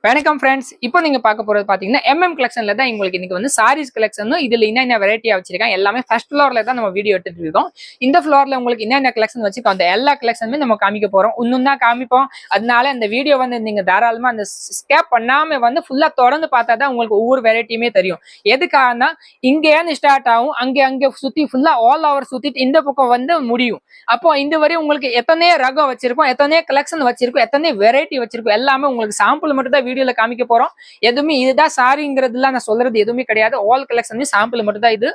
வணக்கம் ஃப்ரெண்ட்ஸ். இப்போ நீங்க பார்க்க போறது பாத்தீங்கன்னா MM கலெக்ஷன்ல தான் உங்களுக்கு இன்னைக்கு வந்து சாரீஸ் கலெக்ஷன். இதுல என்ன வெரைட்டியா வச்சிருக்காங்க எல்லாமே ஃபர்ஸ்ட் ஃப்ளோர்ல தான் நம்ம வீடியோ எடுத்துட்டு இருக்கோம். இந்த ஃப்ளோர்ல உங்களுக்கு என்ன கலெக்ஷன் வச்சிருக்கோம் அந்த எல்லா கலெக்ஷனுமே நம்ம காமிக்க போறோம். இன்னும் தான் காமிப்போம். அதனால இந்த வீடியோ வந்து நீங்க தாராளமா அந்த ஸ்கேப் பண்ணாம வந்து ஃபுல்லா தொடர்ந்து பார்த்தா தான் உங்களுக்கு ஒவ்வொரு வெரைட்டியுமே தெரியும். எதுக்காகனா இங்கேருந்து ஸ்டார்ட் ஆகும், அங்கே சுத்தி ஃபுல்லா ஆல் ஓவர் சுத்திட்டு இந்த பக்கம் வந்து முடியும். அப்போ இந்த வரை உங்களுக்கு எத்தனை ரகம் வச்சிருக்கோம், எத்தனை கலெக்ஷன் வச்சிருக்கோம், எத்தனை வெரைட்டி வச்சிருக்கோம் எல்லாமே உங்களுக்கு சாம்பிள் மட்டும் தான் வீடியோல காமிக்க போறோம். எதுவுமே இதுதான் சாரிங்கிறதுலாம் நான் சொல்றது எதுவுமே கிடையாது. ஆல் கலெக்ஷன் சாம்பிள் மட்டும் தான் இது.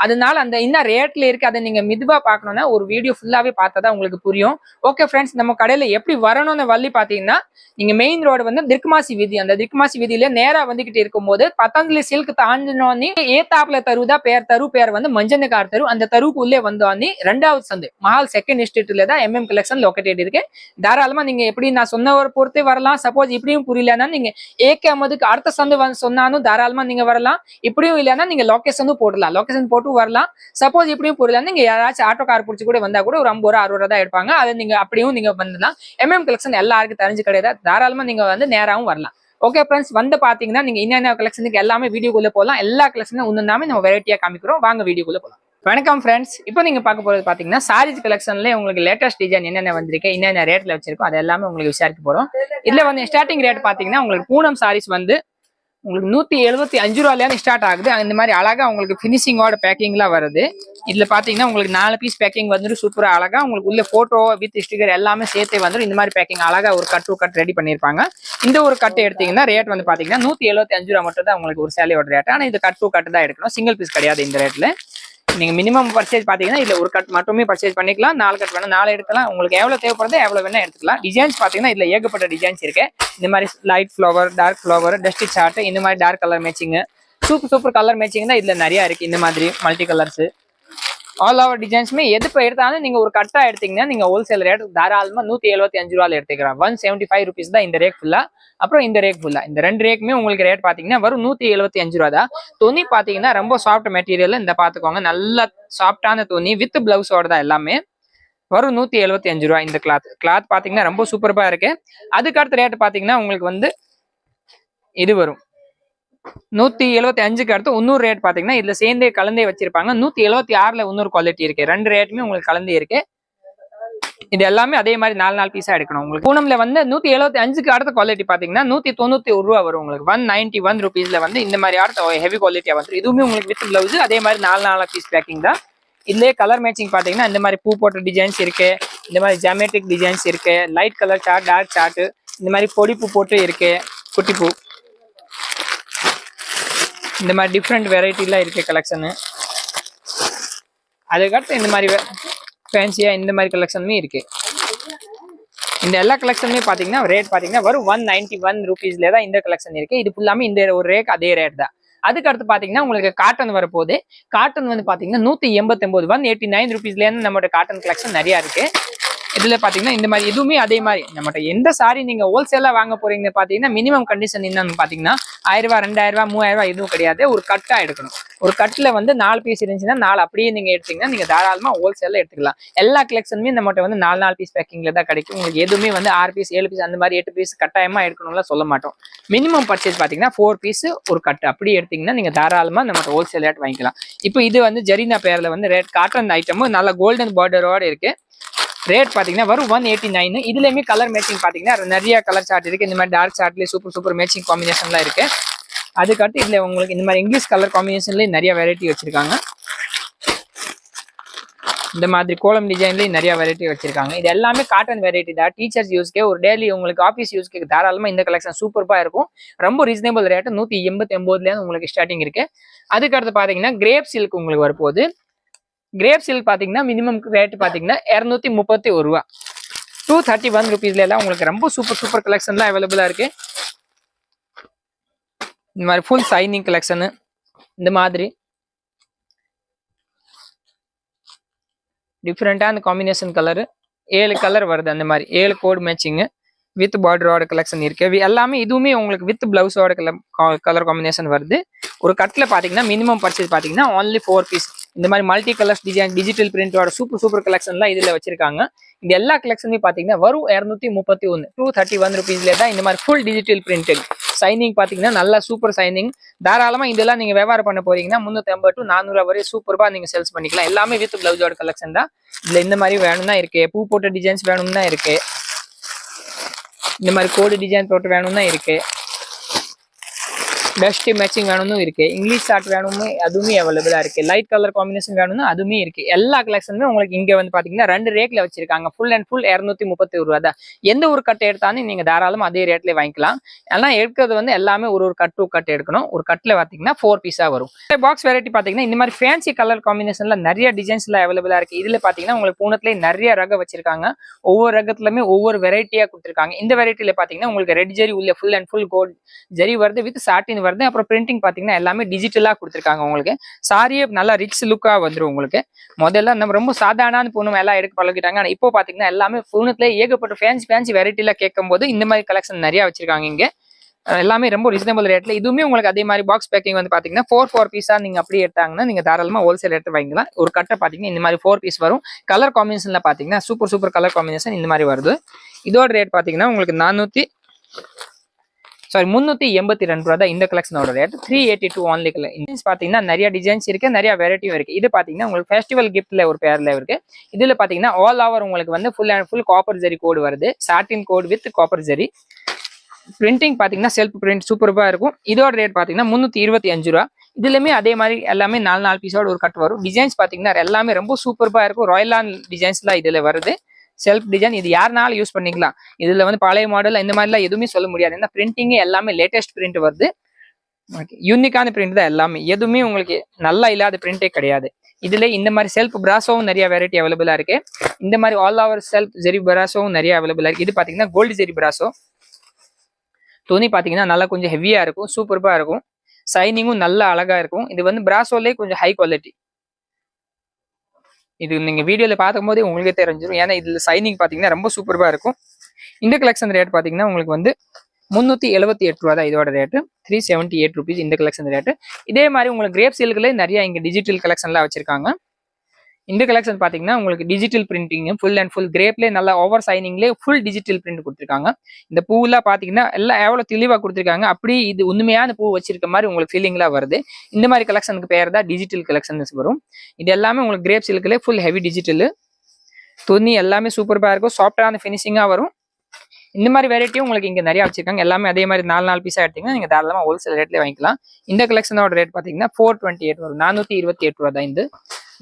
அதனால அந்த என்ன ரேட்ல இருக்கு அதை நீங்க மெதுவா பார்க்கணும்னா ஒரு வீடியோ ஃபுல்லாவே பார்த்தா உங்களுக்கு புரியும். ஓகே ஃப்ரெண்ட்ஸ், நம்ம கடையில எப்படி வரணும்னு வழி பாத்தீங்கன்னா நீங்க மெயின் ரோடு வந்து திர்க்மாசி வீதி, அந்த திர்க்மாசி வீதியில நேரா வந்துகிட்டு இருக்கும் போது பத்தஞ்சலி சில்க் தாண்டினோன்னே ஏத்தாப்புல தருதா பேர் வந்து மஞ்சனக்கார் தெரு. அந்த தெருவுக்கு உள்ளே வந்தோன்னே ரெண்டாவது சந்து மஹால் செகண்ட் ஸ்ட்ரீட்ல தான் MM கலெக்ஷன் லொக்கேட்டட் இருக்கு. தாராளமா நீங்க எப்படி நான் சொன்ன ஒரு பொறுத்தே வரலாம். சப்போஸ் இப்படியும் புரியலன்னா நீங்க AK அமதுக்கு அடுத்த சந்து சொன்னாலும் தாராளமா நீங்க வரலாம். இப்படியும் இல்லைன்னா நீங்க லொகேஷனும் போடலாம், லொகேஷன் போட்டு வரலாம். சப்போஸ் இப்படியும் புரியல நீங்க யாராச்சும் ஆட்டோ கார் பிடிச்சி கூட வந்தா கூட ஒரு 50 ரூபா 60 ரூபா தான் எடுப்பாங்க. அதை நீங்க அப்படியும் நீங்க வந்துடலாம். MM கலெக்ஷன் எல்லாருக்கும் தெரிஞ்சு கிடையாது. தாராளமா நீங்க வந்து நேராவும் வரலாம். ஓகே ஃப்ரெண்ட்ஸ், வந்து பாத்தீங்கன்னா நீங்க என்ன கலெக்ஷனுக்கு எல்லாமே வீடியோக்குள்ள போகலாம். எல்லா கலெக்ஷனும் ஒன்றுமே நம்ம வெரைட்டியா காமிக்கிறோம். வாங்க வீடியோக்குள்ள போகலாம். வணக்கம் ஃப்ரெண்ட்ஸ், இப்போ நீங்க பார்க்க போறது பாத்தீங்கன்னா சாரீஸ் கலெக்ஷன்ல உங்களுக்கு லேட்டஸ்ட் டிசைன் என்னென்ன வந்திருக்கு, என்னென்ன ரேட்ல வச்சிருக்கோம் அது எல்லாமே உங்களுக்கு விசாரிக்க போறோம். இதுல வந்து ஸ்டார்டிங் ரேட் பாத்தீங்கன்னா உங்களுக்கு பூனம் சாரீஸ் வந்து உங்களுக்கு 175 ரூபாயில ஸ்டார்ட் ஆகுது. இந்த மாதிரி அழகா உங்களுக்கு பினிஷிங்கோட பேக்கிங்லாம் வருது. இதுல பாத்தீங்கன்னா உங்களுக்கு 4 பீஸ் பேக்கிங் வந்துட்டு சூப்பரா அழகா உங்களுக்கு உள்ள போட்டோ வித் ஸ்டிக்கர் எல்லாமே சேர்த்து வந்துடும். இந்த மாதிரி பேக்கிங் அழகா ஒரு கட் ரெடி பண்ணிருப்பாங்க. இந்த ஒரு கட்டு எடுத்தீங்கன்னா ரேட் வந்து பாத்தீங்கன்னா 175 ரூபா மட்டும் தான் உங்களுக்கு ஒரு சேலையோட ரேட். ஆனா இது கட்டு தான் எடுக்கணும், சிங்கிள் பீஸ் கிடையாது. இந்த ரேட்ல நீங்க மினிமம் பர்ச்சேஸ் பாத்தீங்கன்னா இதுல ஒரு கட் மட்டுமே பர்ச்சேஸ் பண்ணிக்கலாம். 4 கட் வேணா 4 எடுக்கலாம். உங்களுக்கு எவ்வளவு தேவைப்படுது எவ்வளவு வேணா எடுத்துக்கலாம். டிசைன்ஸ் பாத்தீங்கன்னா இதுல ஏகப்பட்ட டிசைன்ஸ் இருக்கு. இந்த மாதிரி light flower, dark flower, dusty shade, இந்த மாதிரி dark colour matching, super colour matching தான் இதுல நிறைய இருக்கு. இந்த மாதிரி மல்டி கலர்ஸ் ஆல் ஓவர் டிசைன்ஸுமே எது எடுத்தாலும் நீங்க ஒரு கட்டா எடுத்தீங்கன்னா நீங்க ஹோல்சேல் ரேட் தாராளமா 175 ரூபாயில எடுத்துக்கலாம். 175 ருபீஸ் தான் இந்த ரேக் ஃபுல்லா. அப்புறம் இந்த ரேக் ஃபுல்லா, இந்த ரெண்டு ரேக்குமே உங்களுக்கு ரேட் பாத்தீங்கன்னா வரும் 175 ரூபா தான். துணி பாத்தீங்கன்னா ரொம்ப சாஃப்ட் மெட்டீரியல். இந்த பாத்துக்கோங்க, நல்ல சாஃப்டான துணி வித் பிளவுஸோட தான் எல்லாமே வரும். 175 ரூபா இந்த கிளாத் பாத்தீங்கன்னா ரொம்ப சூப்பரா இருக்கு. அதுக்கு அடுத்த ரேட் பாத்தீங்கன்னா உங்களுக்கு வந்து இது வரும் 175க்கு அடுத்து இன்னொரு ரேட் பாத்தீங்கன்னா இதுல சேர்ந்தே கலந்தே வச்சிருப்பாங்க. 176ல இன்னொரு குவாலிட்டி இருக்கு. ரெண்டு ரேட்டுமே உங்களுக்கு கலந்தே இருக்கு. இது எல்லாமே அதே மாதிரி 4 பீஸா எடுக்கணும். உங்களுக்கு பூனம்ல வந்து 175க்கு அடுத்த குவாலிட்டி பாத்தீங்கன்னா 191 ரூபா வரும். உங்களுக்கு 191 ருபீஸ்ல வந்து இந்த மாதிரி அடுத்த ஹெவி குவாலிட்டியா வந்து இதுவுமே உங்களுக்கு வித் பிளவுஸ் அதே மாதிரி 4 பீஸ் பேக்கிங் தான். இதுலயே கலர் மேட்சிங் பாத்தீங்கன்னா இந்த மாதிரி பூ போட்ட டிசைன்ஸ் இருக்கு, இந்த மாதிரி ஜியோமெட்ரிக் டிசைன்ஸ் இருக்கு, light colour shade, dark shade, இந்த மாதிரி பொடி பூ போட்டு இருக்கு, குட்டி பூ, இந்த மாதிரி டிஃப்ரெண்ட் வெரைட்டிலாம் இருக்கு கலெக்ஷனு. அதுக்கடுத்து இந்த மாதிரி ஃபேன்சியா இந்த மாதிரி கலெக்ஷனுமே இருக்கு. இந்த எல்லா கலெக்ஷனுமே பாத்தீங்கன்னா ரேட் பாத்தீங்கன்னா வரும் 191 ருபீஸ்ல தான் இந்த கலெக்ஷன் இருக்கு. இது ஃபுல்லாமே இந்த ஒரு ரேக் அதே ரேட் தான். அதுக்கு அடுத்து பாத்தீங்கன்னா உங்களுக்கு காட்டன் வரப்போகுது. காட்டன் வந்து பாத்தீங்கன்னா 189 189 ருபீஸ்ல இருந்து நம்மளோட காட்டன் கலெக்ஷன் நிறைய இருக்கு. இதுல பாத்தீங்கன்னா இந்த மாதிரி இதுவுமே அதே மாதிரி நம்மகிட்ட எந்த சாரி நீங்க ஹோல்சேலா வாங்க போறீங்க பாத்தீங்கன்னா மினிமம் கண்டிஷன் என்னன்னு பாத்தீங்கன்னா 1000 ரூபாய் 2000 ரூபாய் 3000 ரூபாய் எதுவும் கிடையாது. ஒரு கட்டா எடுக்கணும். ஒரு கட்டுல வந்து 4 பீஸ் இருந்துச்சுன்னா 4 அப்படியே நீங்க எடுத்தீங்கன்னா நீங்க தாராளமா ஹோல்சேல்ல எடுத்துக்கலாம். எல்லா கலெக்ஷனுமே நம்மகிட்ட வந்து 4 பீஸ் பேக்கிங்ல தான் கிடைக்கும். உங்களுக்கு எதுவுமே வந்து 6 பீஸ் 7 பீஸ் அந்த மாதிரி 8 பீஸ் கட்டாயமா எடுக்கணும்லாம் சொல்ல மாட்டோம். மினிமம் பர்ச்சேஸ் பாத்தீங்கன்னா 4 பீஸ் ஒரு கட்டு அப்படி எடுத்தீங்கன்னா நீங்க தாராளமா நம்மகிட்ட ஹோல்சேல் ரேட் வாங்கிக்கலாம். இப்போ இது வந்து ஜெரினா பேர்ல வந்து ரேட் காட்டன் ஐட்டமும் நல்ல கோல்டன் பார்டரோட இருக்கு. ரேட் பாத்தீங்கன்னா வரும் 189. இதுலயுமே கலர் மேட்சிங் பாத்தீங்கன்னா நிறைய கலர் சார்ட் இருக்கு. இந்த மாதிரி டார்க் சார்ட்லயே சூப்பர் மேட்சிங் காம்பினேஷன்லாம் இருக்கு. அதுக்கடுத்து இதுல உங்களுக்கு இந்த மாதிரி இங்கிலீஷ் கலர் காம்பினேஷன்லயே நிறைய வெரைட்டி வச்சிருக்காங்க. இந்த மாதிரி கோலம் டிசைன்லயும் நிறைய வெரைட்டி வச்சிருக்காங்க. இது எல்லாமே காட்டன் வெரைட்டி தான். டீச்சர்ஸ் யூஸ்க்கே ஒரு டெய்லி உங்களுக்கு ஆஃபீஸ் யூஸ்க்கு தாராளமா இந்த கலெக்ஷன் சூப்பரா இருக்கும். ரொம்ப ரீசனபிள் ரேட் 189ல இருந்து உங்களுக்கு ஸ்டார்டிங் இருக்கு. அதுக்கடுத்து பாத்தீங்கன்னா கிரேப் சில்க் உங்களுக்கு வரப்போகுது. கிரேப் சில்க் பாத்தீங்கன்னா மினிமம் ரேட் பாத்தீங்கன்னா 231 ரூபா 231 ருபீஸ்ல எல்லாம் உங்களுக்கு ரொம்ப சூப்பர் கலெக்ஷன்லாம் அவைலபிளா இருக்கு. இந்த மாதிரி ஃபுல் சைனிங் கலெக்ஷன், இந்த மாதிரி டிஃப்ரெண்டான காம்பினேஷன் கலர் 7 கலர் வருது. அந்த மாதிரி 7 கோட் மேட்சிங் வித் பார்டரோட கலெக்ஷன் இருக்கு. எல்லாமே இதுவுமே உங்களுக்கு வித் பிளவுஸோட கலர் காம்பினேஷன் வருது. ஒரு கட்டில் பாத்தீங்கன்னா மினிமம் பர்ச்சேஸ் பாத்தீங்கன்னா only 4 பீஸ் இந்த மாதிரி மல்டி கலர்ஸ் டிசைன் டிஜிட்டல் பிரிண்டோட சூப்பர் கலெக்ஷன்லாம் இதுல வச்சிருக்காங்க. இந்த எல்லா கலெக்ஷனுமே பாத்தீங்கன்னா வரும் 231 231 ருபீஸ்ல தான் இந்த மாதிரி ஃபுல் டிஜிட்டல் பிரிண்டட் சைனிங் பாத்தீங்கன்னா நல்லா சூப்பர் சைனிங். தாராளமா இதெல்லாம் நீங்க வியாபாரம் பண்ண போறீங்கன்னா 350 to 400 வரை சூப்பர்பா நீங்க சேல்ஸ் பண்ணிக்கலாம். எல்லாமே வித் பிளவுஸோட கலெக்ஷன் தான். இதுல இந்த மாதிரி வேணும்னா இருக்கு, பூ போட்ட டிசைன்ஸ் வேணும்னா இருக்கு, இந்த மாதிரி கோடு டிசைன் போட்டு வேணும்னா இருக்கு, டஸ்ட் மேட்சிங் வேணும்னு இருக்கு, இங்கிலீஷ் ஷார்ட் வேணும்னு அதுவுமே அவைலபிளா இருக்கு, லைட் கலர் காம்பினேஷன் வேணும்னு அதுவுமே இருக்கு. எல்லா கலெக்ஷனுமே உங்களுக்கு இங்க வந்து பாத்தீங்கன்னா 2 ரேட்ல வச்சிருக்காங்க. ஃபுல் அண்ட் ஃபுல் 231 ரூபா தான். எந்த ஒரு கட்டு எடுத்தாலும் நீங்க தாராளமா அதே ரேட்ல வாங்கிக்கலாம். ஆனா எடுக்கிறது வந்து எல்லாமே ஒரு கட்டு கட்டு எடுக்கணும். ஒரு கட்டுல பாத்தீங்கன்னா 4 பீஸா வரும். பாக்ஸ் வெரைட்டி பாத்தீங்கன்னா இந்த மாதிரி ஃபேன்சி கலர் காம்பினேஷன்ல நிறைய டிசைன்ஸ்ல அவைலபிளா இருக்கு. இதுல பாத்தீங்கன்னா உங்களுக்கு பூனத்திலே நிறைய ரகம் வச்சிருக்காங்க. ஒவ்வொரு ரகத்துலயுமே ஒவ்வொரு வெரைட்டியா கொடுத்துருக்காங்க. இந்த வெரைட்டில பாத்தீங்கன்னா உங்களுக்கு ரெட் ஜெரி உள்ள ஃபுல் அண்ட் ஃபுல் கோல்ட் ஜெரி வருது, வித் சாட்டின் வருது. அப்புறம் பிரிண்டிங் பாத்தீங்கன்னா எல்லாமே டிஜிட்டலா கொடுத்துருக்காங்க. உங்களுக்கு சாரியே நல்லா ரிச் லுக்கா வந்துடும். உங்களுக்கு முதல்ல நம்ம ரொம்ப சாதாரண பூனம் எல்லாம் எடுக்க பழகிட்டாங்க. ஆனா இப்போ பாத்தீங்கன்னா எல்லாமே பூனத்திலே ஏகப்பட்ட ஃபேன்சி வெரைட்டில கேட்கும் போது இந்த மாதிரி கலெக்ஷன் நிறைய வச்சிருக்காங்க. இங்க எல்லாமே ரொம்ப ரீசனபிள் ரேட்ல. இதுவுமே உங்களுக்கு அதே மாதிரி பாக்ஸ் பேக்கிங் வந்து பாத்தீங்கன்னா 4 பீஸா நீங்க அப்படியே எடுத்தாங்கன்னா நீங்க தாராளமா ஹோல்சேல் எடுத்து வாங்கிக்கலாம். ஒரு கட்டை பாத்தீங்கன்னா இந்த மாதிரி 4 பீஸ் வரும். கலர் காம்பினேஷன்ல பாத்தீங்கன்னா சூப்பர் கலர் காம்பினேஷன் இந்த மாதிரி வருது. இதோட ரேட் பாத்தீங்கன்னா உங்களுக்கு 382 ரூபா தான் இந்த கலெக்ஷனோட ரேட். 382 ஒன்லி. பாத்தீங்கன்னா நிறைய டிசைன்ஸ் இருக்கு, நிறைய வெரைட்டியும் இருக்கு. இது பாத்தீங்கன்னா உங்களுக்கு ஃபெஸ்டிவல் கிஃப்ட்ல ஒரு பேர்ல இருக்கு. இதுல பாத்தீங்கன்னா ஆல் ஓவர் உங்களுக்கு வந்து ஃபுல் அண்ட் ஃபுல் காப்பர் ஜெரி கோடு வருது, சாட்டின் கோடு வித் காப்பர் ஜெரி. பிரிண்டிங் பாத்தீங்கன்னா செல்ஃப் பிரிண்ட் சூப்பர்பா இருக்கும். இதோட ரேட் பாத்தீங்கன்னா 325 ரூபா. இதுலயுமே அதே மாதிரி எல்லாமே 4 பீஸோட ஒரு கட் வரும். டிசைன்ஸ் பாத்தீங்கன்னா எல்லாமே ரொம்ப சூப்பர்பா இருக்கும். ராயலான் டிசைன்ஸ்லாம் இதுல வருது. செல்ஃப் டிசைன் இது யாருனாலும் யூஸ் பண்ணிக்கலாம். இதுல வந்து பழைய மாடல் இந்த மாதிரிலாம் எதுவுமே சொல்ல முடியாது. இந்த பிரிண்டிங் எல்லாமே லேட்டஸ்ட் பிரிண்ட் வருது. யூனிக்கான பிரிண்ட் தான் எல்லாமே. எதுவுமே உங்களுக்கு நல்லா இல்லாத பிரிண்டே கிடையாது. இதுல இந்த மாதிரி செல்ஃப் பிராசோவும் நிறைய வெரைட்டி அவைலபிளா இருக்கு. இந்த மாதிரி ஆல் ஓவர் செல்ஃப் ஜெரி பிராசோவும் நிறைய அவைலபிளா இருக்கு. இது பாத்தீங்கன்னா கோல்டு ஜெரி பிராசோ. துணி பாத்தீங்கன்னா நல்லா கொஞ்சம் ஹெவியா இருக்கும், சூப்பர்பா இருக்கும். சைனிங்கும் நல்லா அழகா இருக்கும். இது வந்து பிராசோலே கொஞ்சம் ஹை குவாலிட்டி. இது நீங்க வீடியோல பார்க்கும் போதே உங்களுக்கே தெரிஞ்சிடும். ஏன்னா இதுல சைனிங் பாத்தீங்கன்னா ரொம்ப சூப்பர்பா இருக்கும். இந்த கலெக்ஷன் ரேட் பாத்தீங்கன்னா உங்களுக்கு வந்து 378 ரூபா தான் இதோட ரேட்டு. 378 ருபீஸ் இந்த கலெக்ஷன் ரேட்டு. இதே மாதிரி உங்களுக்கு கிரேப் சில்க்ல நிறைய இங்க டிஜிட்டல் கலெக்ஷன்லாம் வச்சிருக்காங்க. இந்த கலெக்ஷன் பாத்தீங்கன்னா உங்களுக்கு digital printing full and full கிரேப்லேயே நல்லா ஓவர் சைனிங்லேயே ஃபுல் டிஜிட்டல் பிரிண்ட் கொடுத்துருக்காங்க. இந்த பூவெல்லாம் பாத்தீங்கன்னா எல்லாம் எவ்வளவு தெளிவா கொடுத்துருக்காங்க. அப்படி இது உண்மையான பூ வச்சிருக்க மாதிரி உங்களுக்கு ஃபீலிங்லாம் வருது. இந்த மாதிரி கலெக்ஷனுக்கு பேர் தான் டிஜிட்டல் கலெக்ஷன் வரும். இது எல்லாமே உங்களுக்கு கிரேப் சில்க்லேயே ஃபுல் ஹெவி டிஜிட்டல். துணி எல்லாமே சூப்பர்பா இருக்கும், சாஃப்டான ஃபினிஷிங்கா வரும். இந்த மாதிரி வெரைட்டியும் உங்களுக்கு இங்க நிறைய வச்சிருக்காங்க. எல்லாமே அதே மாதிரி 4 பீஸா எடுத்தீங்கன்னா நீங்க தாராளமா ஹோல்சேல் ரேட்ல வாங்கிக்கலாம். இந்த கலெக்ஷனோட ரேட் பாத்தீங்கன்னா 428 வரும். 428 ரூபா தான். இந்த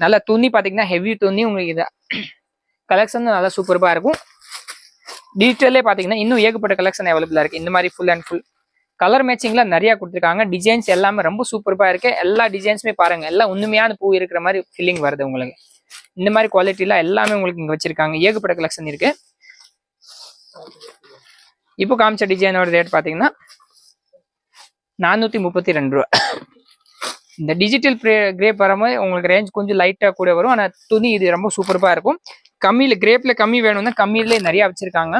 நல்ல துணி பாத்தீங்கன்னா ஹெவி துணி. உங்களுக்கு இது கலெக்ஷன் நல்லா சூப்பர்பா இருக்கும். டிஜிட்டல்லே பாத்தீங்கன்னா இன்னும் ஏகப்பட்ட கலெக்ஷன் அவைலபிளா இருக்கு. இந்த மாதிரி ஃபுல் அண்ட் ஃபுல் கலர் மேட்சிங்ல நிறைய கொடுத்துருக்காங்க. டிசைன்ஸ் எல்லாமே ரொம்ப சூப்பர்பா இருக்கு. எல்லா டிசைன்ஸுமே பாருங்க, எல்லாம் உண்மையான பூ இருக்கிற மாதிரி ஃபீலிங் வருது உங்களுக்கு. இந்த மாதிரி குவாலிட்டில எல்லாமே உங்களுக்கு இங்க வச்சிருக்காங்க. ஏகப்பட்ட கலெக்ஷன் இருக்கு. இப்போ காமிச்ச டிசைனோட ரேட் பாத்தீங்கன்னா 432 ரூபா. இந்த டிஜிட்டல் கிரேப் வரும்போது உங்களுக்கு ரேஞ்ச் கொஞ்சம் லைட்டா கூட வரும். ஆனா துணி இது ரொம்ப சூப்பர்பா இருக்கும். கம்மியில கிரேப்ல கம்மி வேணும்னா கம்மியிலே நிறைய வச்சிருக்காங்க.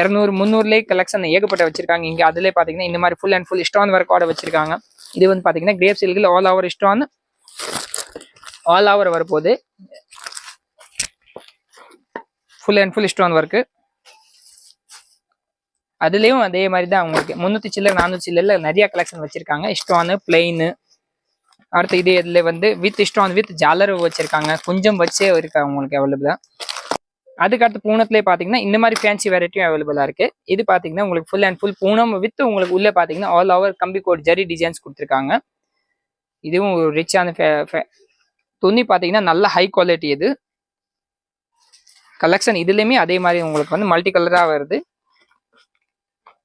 200 300 கலெக்ஷன் ஏகப்பட்ட வச்சிருக்காங்க இங்க. அதுல பாத்தீங்கன்னா இந்த மாதிரி ஃபுல் அண்ட் ஃபுல் ஸ்டோன் ஒர்க்கோட வச்சிருக்காங்க. இது வந்து பாத்தீங்கன்னா கிரேப் சில்க்ல all over stone all over வரப்போகுது. Full and full stone work. அதுலயும் அதே மாதிரி தான் உங்களுக்கு 300 சில்லர் 400 சில்லர்ல நிறைய கலெக்ஷன் வச்சிருக்காங்க. Stone plain. அடுத்து இது இதுல வந்து வித் ஸ்டோன் வித் ஜாலர் வச்சிருக்காங்க. கொஞ்சம் வச்சே இருக்காங்க உங்களுக்கு அவைலபிளா. அதுக்கடுத்து பூனத்திலே பாத்தீங்கன்னா இந்த மாதிரி ஃபேன்சி வெரைட்டியும் அவைலபிளா இருக்கு. இது பாத்தீங்கன்னா உங்களுக்கு full and full Poonam with உங்களுக்கு உள்ள பாத்தீங்கன்னா ஆல் ஓவர் கம்பி கோட் ஜரி டிசைன்ஸ் கொடுத்துருக்காங்க. இதுவும் ஒரு ரிச்சான துணி பாத்தீங்கன்னா நல்ல ஹை குவாலிட்டி. இது கலெக்ஷன் இதுலயுமே அதே மாதிரி உங்களுக்கு வந்து மல்டி கலரா வருது.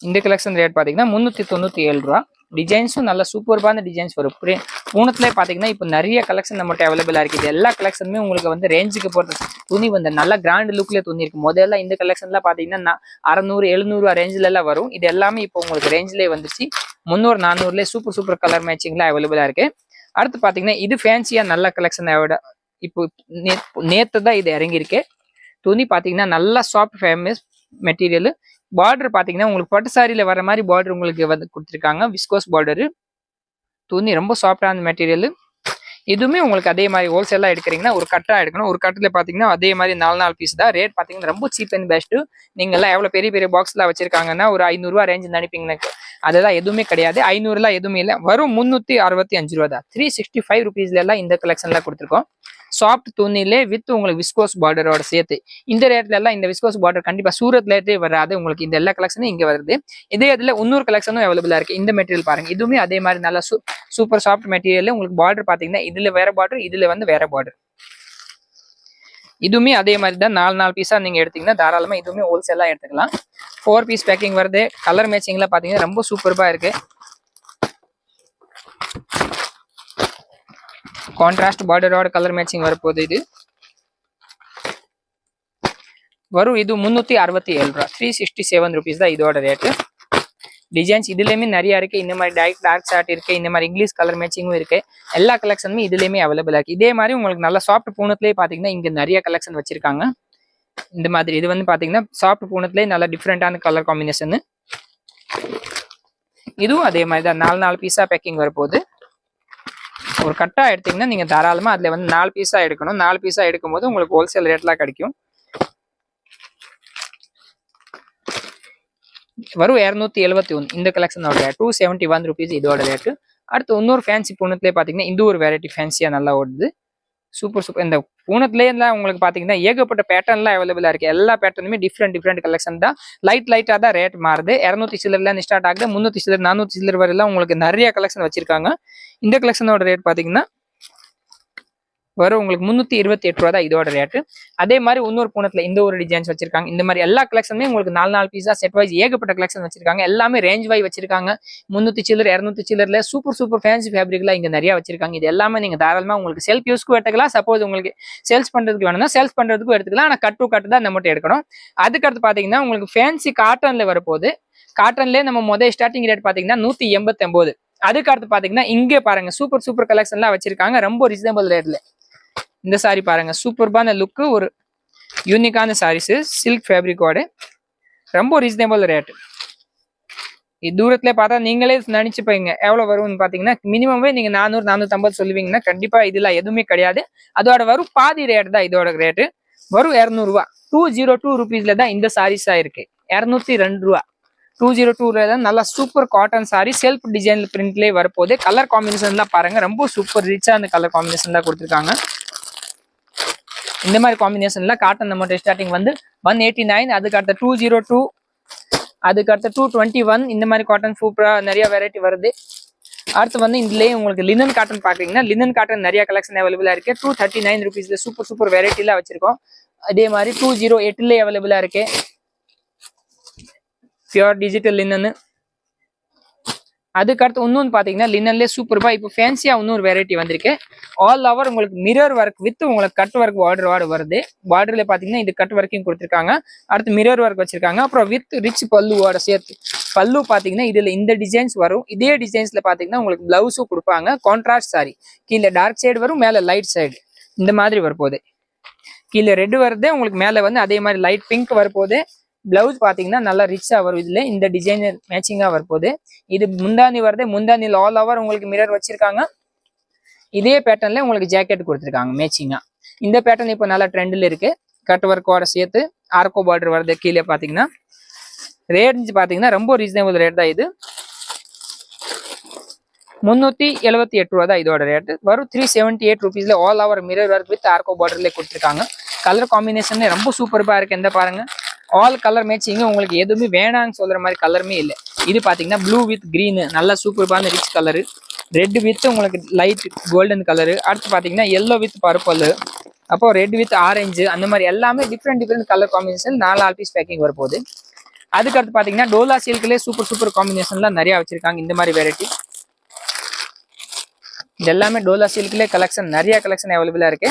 இந்த கலெக்ஷன் ரேட் பாத்தீங்கன்னா 397 ரூபா. டிசைன்ஸும் நல்ல சூப்பர்பான டிசைன்ஸ் வரும். பூனத்திலே பாத்தீங்கன்னா இப்போ நிறைய கலெக்ஷன் நம்மகிட்ட அவைலபிளா இருக்குது. எல்லா கலெக்ஷனுமே உங்களுக்கு வந்து ரேஞ்சுக்கு பொறுத்து துணி வந்து நல்ல கிராண்ட் லுக்ல துணி இருக்கு. முதல்ல இந்த கலெக்ஷன்ல பாத்தீங்கன்னா 600 700 ரேஞ்சில எல்லாம் வரும். இது எல்லாமே இப்போ உங்களுக்கு ரேஞ்சிலே வந்துச்சு. 300 400 சூப்பர் கலர் மேட்சிங்ல அவைலபிளா இருக்கு. அடுத்து பாத்தீங்கன்னா இது ஃபேன்சியா நல்ல கலெக்ஷன் விட இப்போ நேத்து தான் இது இறங்கியிருக்கு. துணி பாத்தீங்கன்னா நல்லா சாஃப்ட் ஃபேமஸ் மெட்டீரியல். பார்டர் பாத்தீங்கன்னா உங்களுக்கு பட்டு சாரியில வர மாதிரி பார்டர் உங்களுக்கு வந்து கொடுத்துருக்காங்க. Viscose border. துணி ரொம்ப சாஃப்டான மெட்டீரியல். இதுவுமே உங்களுக்கு அதே மாதிரி ஹோல்சேலா எடுக்கிறீங்கன்னா ஒரு கட்டா எடுக்கணும். ஒரு கட்டில பாத்தீங்கன்னா அதே மாதிரி 4 பீஸ் தான். ரேட் பாத்தீங்கன்னா ரொம்ப சீப் அண்ட் பெஸ்ட். நீங்க எல்லாம் எவ்வளவு பெரிய பாக்ஸ்ல வச்சிருக்காங்கன்னா ஒரு 500 ரூபா ரேஞ்ச் நினைப்பீங்கன்னா அதெல்லாம் எதுவுமே கிடையாது. 500 எதுவுமே இல்லை, வரும் 365 ரூபா தான். 365 ருபீஸ்ல எல்லாம் இந்த கலெக்ஷன்ல கொடுத்துருக்கோம். சாஃப்ட் துணிலே வித் உங்களுக்கு விஸ்கோஸ் பார்டரோட சேர்த்து. இந்த ரேட்ல எல்லாம் இந்த விஸ்கோஸ் பார்டர் கண்டிப்பா சூரத் ரேட்டே வராது உங்களுக்கு. இந்த எல்லா கலெக்ஷனும் இங்க வருது. இதே இதுல இன்னொரு கலெக்ஷனும் அவைலபிளா இருக்கு. இந்த மெட்டீரியல் பாருங்க, இதுவுமே அதே மாதிரி நல்லா சூப்பர் சாஃப்ட் மெட்டீரியல். உங்களுக்கு பார்டர் பாத்தீங்கன்னா இதுல வேற பார்டர், இதுல வந்து வேற பார்டர். இதுவுமே அதே மாதிரி தான் 4 பீஸா நீங்க எடுத்தீங்கன்னா தாராளமா இதுவுமே ஹோல்சேலா எடுத்துக்கலாம். 4 பீஸ் பேக்கிங் வருது. கலர் மேட்சிங்ல பாத்தீங்கன்னா ரொம்ப சூப்பர்பா இருக்கு. கான்ட்ராஸ்ட் பார்டரோட கலர் மேட்சிங் வரப்போகுது. இது வரும். இது 367 ரூபா. 367 ருபீஸ் தான் இதோட ரேட்டு. டிசைன்ஸ் இதுலயுமே நிறைய இருக்கு. இந்த மாதிரி டார்க் ஷார்ட் இருக்கு, இந்த மாதிரி இங்கிலீஷ் கலர் மேட்சிங்கும் இருக்கு. எல்லா கலெக்ஷனுமே இதுலயுமே அவைலபிளா இருக்கு. இதே மாதிரி உங்களுக்கு நல்ல சாஃப்ட் பூனத்திலேயே பாத்தீங்கன்னா இங்க நிறைய கலெக்ஷன் வச்சிருக்காங்க. இந்த மாதிரி இது வந்து பாத்தீங்கன்னா சாஃப்ட் பூனத்திலேயே நல்ல டிஃப்ரெண்டான கலர் காம்பினேஷன். இதுவும் அதே மாதிரி தான் 4 பீஸா பேக்கிங் வரப்போகுது. ஒரு கட்டா எடுத்தீங்கன்னா நீங்க தாராளமா அதுல வந்து 4 பீஸா எடுக்கணும். 4 பீஸா எடுக்கும் போது உங்களுக்கு ஹோல்சேல் ரேட்லாம் கிடைக்கும். வரும் 271 இந்த கலெக்ஷனோட 271 ருபீஸ் இதோட ரேட்டு. அடுத்து இன்னொரு ஃபேன்சி பூனத்திலே பாத்தீங்கன்னா இந்த ஒரு வெரைட்டி ஃபேன்சியா நல்லா ஓடுது. சூப்பர். இந்த பூனத்திலே எல்லாம் உங்களுக்கு பாத்தீங்கன்னா ஏகப்பட்ட பேட்டர்ன்லாம் அவைலபிளா இருக்கு. எல்லா பேட்டர்னுமே டிஃப்ரெண்ட் கலெக்ஷன் தான். லைட்டா தான் ரேட் மாறுது. 200 சில்லர்ல ஸ்டார்ட் ஆகுது. 300 சில்லர் 400 சில்லர் வரையிலாம் உங்களுக்கு நிறைய கலெக்ஷன் வச்சிருக்காங்க. இந்த கலெக்ஷனோட ரேட் பாத்தீங்கன்னா வரும் உங்களுக்கு 328 ரூபா தான் இதோட ரேட்டு. அதே மாதிரி இன்னொரு பூனத்துல இந்த ஒரு டிசைன்ஸ் வச்சிருக்காங்க. இந்த மாதிரி எல்லா கலெக்ஷனுமே உங்களுக்கு 4 பீஸா செட் வைஸ் ஏகப்பட்ட கலெக்ஷன் வச்சிருக்காங்க. எல்லாமே ரேஞ்ச் வை வச்சிருக்காங்க. 300 சில்லர் 200 சில்லர்ல சூப்பர் ஃபேன்சி ஃபேப்ரிக்லாம் இங்க நிறைய வச்சிருக்காங்க. இது எல்லாமே நீங்க தாராளமா உங்களுக்கு செல்ஃப் யூஸ்க்கு எடுத்துக்கலாம். சப்போஸ் உங்களுக்கு சேல்ஸ் பண்றதுக்கு வேணும்னா சேல்ஸ் பண்றதுக்கும் எடுத்துக்கலாம். ஆனா கட்டு தான் நம்ம எடுக்கணும். அதுக்கடுத்து பாத்தீங்கன்னா உங்களுக்கு ஃபேன்சி காட்டன்ல வரப்போகுது. காட்டன்லேயே நம்ம முதல் ஸ்டார்டிங் ரேட் பாத்தீங்கன்னா 189. அதுக்கு அடுத்து பாத்தீங்கன்னா இங்கே பாருங்க சூப்பர் கலெக்ஷன்லாம் வச்சிருக்காங்க. ரொம்ப ரீசனபிள் ரேட்ல. இந்த சாரி பாருங்க, சூப்பர்பான லுக்கு, ஒரு யூனிக்கான சாரீஸ், சில்க் ஃபேப்ரிக்கோட ரொம்ப ரீசனபிள் ரேட். இது தூரத்துல பார்த்தா நீங்களே நினைச்சுப்பீங்க எவ்வளவு வரும்னு பாத்தீங்கன்னா மினிமமே நீங்க 400-450 சொல்லுவீங்கன்னா கண்டிப்பா இதுல எதுவுமே கிடையாது. அதோட வரும் பாதி ரேட் தான் இதோட ரேட்டு. வரும் 200 ரூபா. 202 ருபீஸ்ல தான் இந்த சாரீஸா இருக்கு. 202 ரூபா. 202 தான் நல்லா super cotton sari. Self design பிரிண்ட்லேயே வரப்போகுது. கலர் காம்பினேஷன்லாம் பாருங்க, ரொம்ப சூப்பர் ரிச்சான கலர் காம்பினேஷன் தான் கொடுத்துருக்காங்க. இந்த மாதிரி காம்பினேஷன்ல காட்டன் நம்ம ஸ்டார்டிங் வந்து 189, அதுக்கு அடுத்த 202, அதுக்கு அடுத்த 221. இந்த மாதிரி காட்டன் சூப்பரா நிறைய வெரைட்டி வருது. அடுத்து வந்து இதுலயே உங்களுக்கு லினன் காட்டன் பாக்குறீங்கன்னா லினன் காட்டன் நிறைய கலெக்ஷன் அவைலபிளா இருக்கு. 239 ருபீஸ்ல சூப்பர் வெரைட்டிலாம் வச்சிருக்கோம். அதே மாதிரி 208 அவைலபிளா இருக்கு. Pure digital linen. அதுக்கு அடுத்து இன்னொன்று பாத்தீங்கன்னா லினன்லேயே சூப்பர்பா இப்போ ஃபேன்சியா இன்னொரு வெரைட்டி வந்திருக்கு. ஆல் ஓவர் உங்களுக்கு மிரர் ஒர்க் வித் உங்களுக்கு கட் ஒர்க் பார்டர் வருது. பார்டர்ல பாத்தீங்கன்னா இது கட் ஒர்க்கிங் கொடுத்துருக்காங்க. அடுத்து மிரர் ஒர்க் வச்சிருக்காங்க. அப்புறம் வித் ரிச் பல்லுவோட சேர்த்து. பல்லு பாத்தீங்கன்னா இதுல இந்த டிசைன்ஸ் வரும். இதே டிசைன்ஸ்ல பாத்தீங்கன்னா உங்களுக்கு பிளவுஸும் கொடுப்பாங்க. கான்ட்ராஸ்ட் சாரி, கீழே டார்க் சைடு வரும், மேல லைட் சைடு இந்த மாதிரி வரப்போகுது. கீழே ரெட் வருது, உங்களுக்கு மேல வந்து அதே மாதிரி லைட் பிங்க் வரப்போகுது. பிளவுஸ் பாத்தீங்கன்னா நல்லா ரிச்சா வரும். இதுல இந்த டிசைன் மேட்சிங்கா வரப்போகுது. இது முந்தானி வருது. முந்தானியில் ஆல் ஓவர் உங்களுக்கு மிரர் வச்சிருக்காங்க. இதே பேட்டர்ன்ல உங்களுக்கு ஜாக்கெட் கொடுத்துருக்காங்க மேட்சிங்கா. இந்த பேட்டர்ன் இப்போ நல்லா ட்ரெண்ட்ல இருக்கு. கட் ஒர்க்கோட சேர்த்து ஆர்கோ பார்டர் வருது. கீழே பாத்தீங்கன்னா ரேஞ்ச் பாத்தீங்கன்னா ரொம்ப ரீசனபிள் ரேட் தான். இது 378 ரூபா தான் இதோட ரேட். வரும் 378 ருபீஸ்ல all over mirror work with ஆர்கோ பார்டர்ல கொடுத்துருக்காங்க. கலர் காம்பினேஷன் ரொம்ப சூப்பர்பா இருக்கு. எந்த பாருங்க ஆல் கலர் மேட்சிங் உங்களுக்கு எதுவுமே வேணான்னு சொல்ற மாதிரி கலருமே இல்லை. இது பாத்தீங்கன்னா ப்ளூ வித் கிரீன் நல்லா சூப்பர்பான ரிச் கலரு. ரெட் வித் உங்களுக்கு லைட் கோல்டன் கலரு. அடுத்து பாத்தீங்கன்னா எல்லோ வித் பர்பிள், அப்போ ரெட் வித் ஆரஞ்சு, அந்த மாதிரி எல்லாமே different colour combination 4 piece packing வரப்போகுது. அதுக்கு அடுத்து பாத்தீங்கன்னா டோலா சில்க்லேயே சூப்பர் காம்பினேஷன்லாம் நிறைய வச்சிருக்காங்க. இந்த மாதிரி வெரைட்டி இது எல்லாமே டோலா சில்க்லேயே கலெக்ஷன் நிறைய கலெக்ஷன் அவைலபிளா இருக்கு.